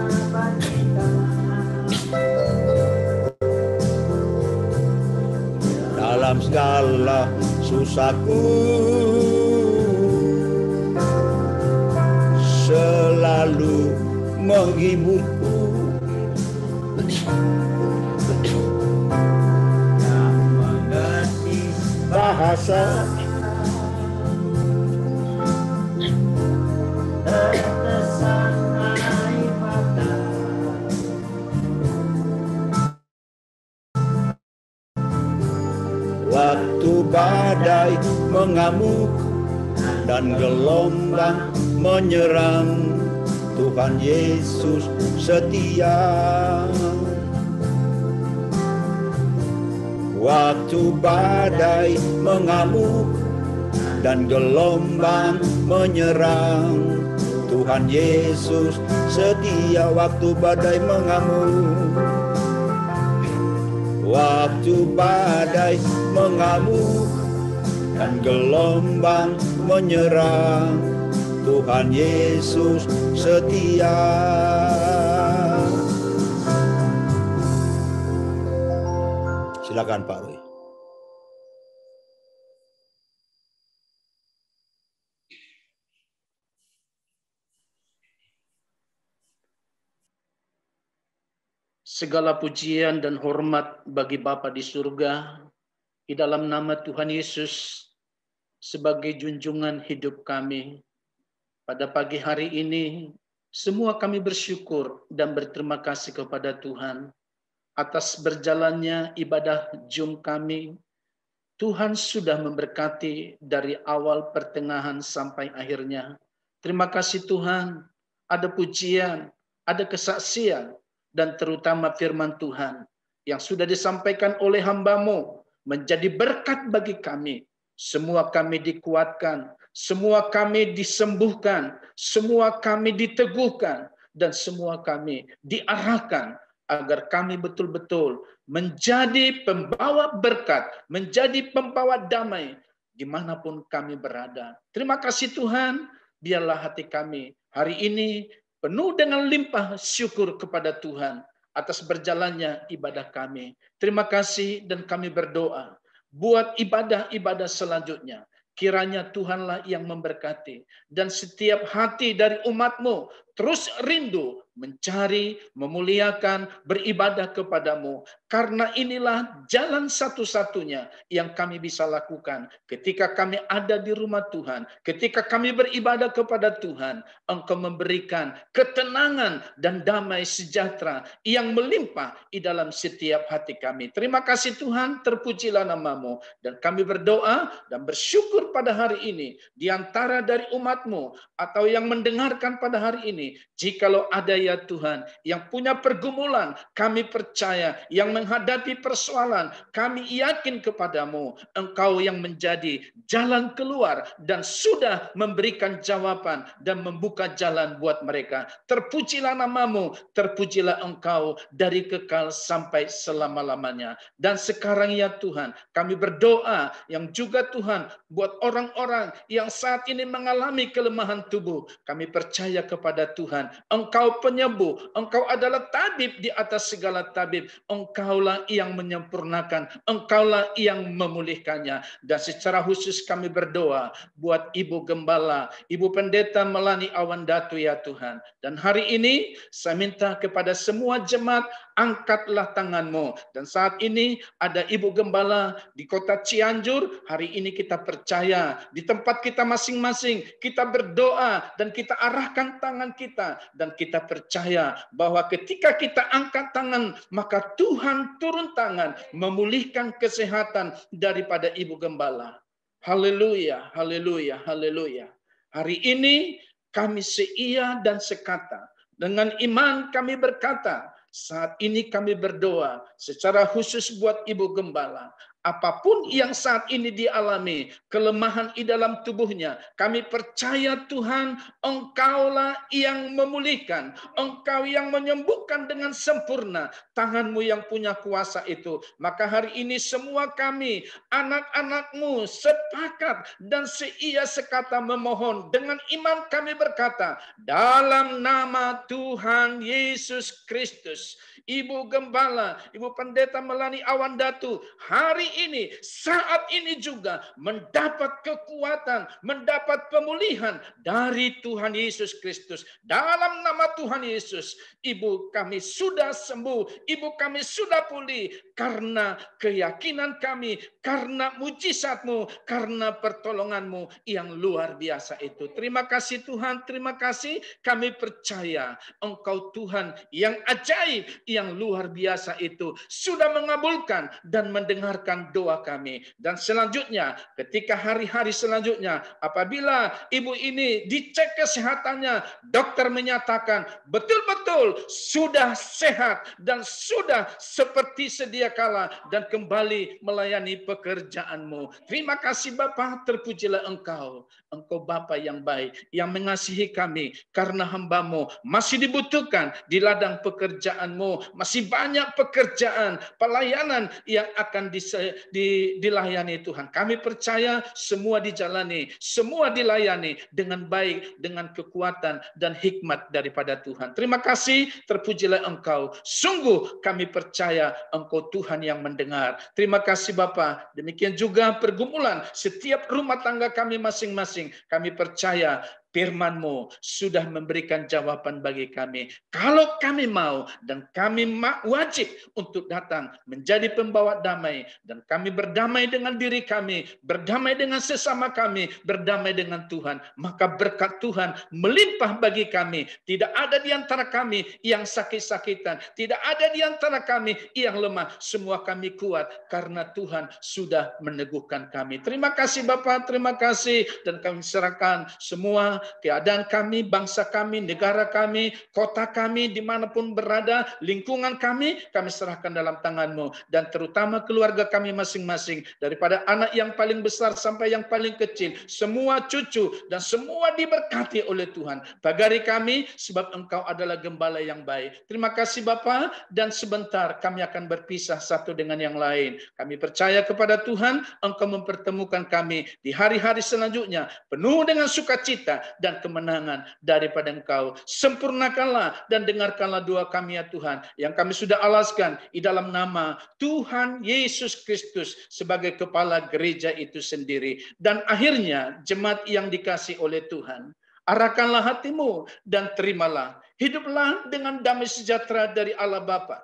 dalam segala susahku, selalu menghiburku. Yang mengerti bahasa tetesan air mata, waktu badai mengamuk dan gelombang menyerang, Tuhan Yesus setia. Waktu badai mengamuk dan gelombang menyerang, Tuhan Yesus setia. Waktu badai mengamuk, waktu badai mengamuk dan gelombang menyerang, Tuhan Yesus setia. Silakan Pak Roy. Segala pujian dan hormat bagi Bapa di surga, di dalam nama Tuhan Yesus sebagai junjungan hidup kami. Pada pagi hari ini, semua kami bersyukur dan berterima kasih kepada Tuhan atas berjalannya ibadah Jum kami. Tuhan sudah memberkati dari awal, pertengahan, sampai akhirnya. Terima kasih Tuhan, ada pujian, ada kesaksian, dan terutama firman Tuhan yang sudah disampaikan oleh hamba-Mu menjadi berkat bagi kami. Semua kami dikuatkan, semua kami disembuhkan, semua kami diteguhkan, dan semua kami diarahkan agar kami betul-betul menjadi pembawa berkat, menjadi pembawa damai dimanapun kami berada. Terima kasih Tuhan, biarlah hati kami hari ini penuh dengan limpah syukur kepada Tuhan atas berjalannya ibadah kami. Terima kasih dan kami berdoa buat ibadah-ibadah selanjutnya. Kiranya Tuhanlah yang memberkati dan setiap hati dari umat-Mu terus rindu mencari, memuliakan, beribadah kepadamu. Karena inilah jalan satu-satunya yang kami bisa lakukan ketika kami ada di rumah Tuhan. Ketika kami beribadah kepada Tuhan, Engkau memberikan ketenangan dan damai sejahtera yang melimpah di dalam setiap hati kami. Terima kasih Tuhan, terpujilah nama-Mu. Dan kami berdoa dan bersyukur pada hari ini, di antara dari umat-Mu atau yang mendengarkan pada hari ini, jikalau ada ya Tuhan yang punya pergumulan, kami percaya, yang menghadapi persoalan, kami yakin kepadamu, Engkau yang menjadi jalan keluar dan sudah memberikan jawaban dan membuka jalan buat mereka. Terpujilah nama-Mu, terpujilah Engkau dari kekal sampai selama-lamanya. Dan sekarang ya Tuhan, kami berdoa yang juga Tuhan buat orang-orang yang saat ini mengalami kelemahan tubuh. Kami percaya kepada Tuhan. Engkau penyembuh, Engkau adalah tabib di atas segala tabib. Engkaulah yang menyempurnakan, Engkaulah yang memulihkannya. Dan secara khusus kami berdoa buat Ibu Gembala, Ibu Pendeta Melani Awandatu ya Tuhan. Dan hari ini saya minta kepada semua jemaat, angkatlah tanganmu. Dan saat ini ada Ibu Gembala di kota Cianjur. Hari ini kita percaya di tempat kita masing-masing, kita berdoa dan kita arahkan tangan kita. Dan kita percaya bahwa ketika kita angkat tangan, maka Tuhan turun tangan memulihkan kesehatan daripada Ibu Gembala. Haleluya, haleluya, haleluya. Hari ini kami seia dan sekata. Dengan iman kami berkata, saat ini kami berdoa secara khusus buat Ibu Gembala. Apapun yang saat ini dialami, kelemahan di dalam tubuhnya, kami percaya Tuhan, Engkaulah yang memulihkan, Engkau yang menyembuhkan dengan sempurna, tangan-Mu yang punya kuasa itu. Maka hari ini semua kami, anak-anak-Mu, sepakat dan seia sekata memohon. Dengan iman kami berkata, dalam nama Tuhan Yesus Kristus, Ibu Gembala, Ibu Pendeta Melani Awandatu, hari ini, saat ini juga mendapat kekuatan, mendapat pemulihan dari Tuhan Yesus Kristus. Dalam nama Tuhan Yesus, Ibu kami sudah sembuh, Ibu kami sudah pulih, karena keyakinan kami, karena mujizat-Mu, karena pertolongan-Mu yang luar biasa itu. Terima kasih Tuhan, terima kasih. Kami percaya Engkau Tuhan yang ajaib, yang luar biasa itu, sudah mengabulkan dan mendengarkan doa kami. Dan selanjutnya, ketika hari-hari selanjutnya, apabila ibu ini dicek kesehatannya, dokter menyatakan betul-betul sudah sehat dan sudah seperti sedia kala dan kembali melayani pekerjaan-Mu. Terima kasih Bapa, terpujilah Engkau. Engkau Bapa yang baik, yang mengasihi kami, karena hamba-Mu masih dibutuhkan di ladang pekerjaan-Mu. Masih banyak pekerjaan, pelayanan yang akan dilayani Tuhan. Kami percaya semua dijalani, semua dilayani dengan baik, dengan kekuatan dan hikmat daripada Tuhan. Terima kasih, terpujilah Engkau. Sungguh kami percaya Engkau Tuhan yang mendengar. Terima kasih Bapa. Demikian juga pergumulan setiap rumah tangga kami masing-masing. Kami percaya firman-Mu sudah memberikan jawaban bagi kami. Kalau kami mau dan kami wajib untuk datang menjadi pembawa damai, dan kami berdamai dengan diri kami, berdamai dengan sesama kami, berdamai dengan Tuhan, maka berkat Tuhan melimpah bagi kami. Tidak ada di antara kami yang sakit-sakitan, tidak ada di antara kami yang lemah. Semua kami kuat karena Tuhan sudah meneguhkan kami. Terima kasih Bapa, terima kasih, dan kami serahkan semua keadaan kami, bangsa kami, negara kami, kota kami, dimanapun berada, lingkungan kami serahkan dalam tangan-Mu. Dan terutama keluarga kami masing-masing, daripada anak yang paling besar sampai yang paling kecil, semua cucu dan semua diberkati oleh Tuhan. Pagari kami, sebab Engkau adalah gembala yang baik. Terima kasih Bapa, dan sebentar kami akan berpisah satu dengan yang lain. Kami percaya kepada Tuhan, Engkau mempertemukan kami di hari-hari selanjutnya, penuh dengan sukacita dan kemenangan daripada Engkau. Sempurnakanlah dan dengarkanlah doa kami ya Tuhan, yang kami sudah alaskan di dalam nama Tuhan Yesus Kristus sebagai kepala gereja itu sendiri. Dan akhirnya jemaat yang dikasih oleh Tuhan, arahkanlah hatimu dan terimalah. Hiduplah dengan damai sejahtera dari Allah Bapa,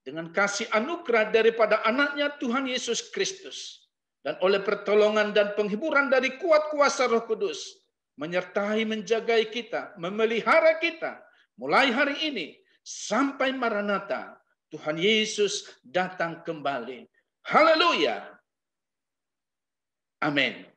dengan kasih anugerah daripada anaknya Tuhan Yesus Kristus, dan oleh pertolongan dan penghiburan dari kuat kuasa Roh Kudus, menyertai menjagai kita, memelihara kita, mulai hari ini sampai Maranatha, Tuhan Yesus datang kembali. Haleluya. Amin.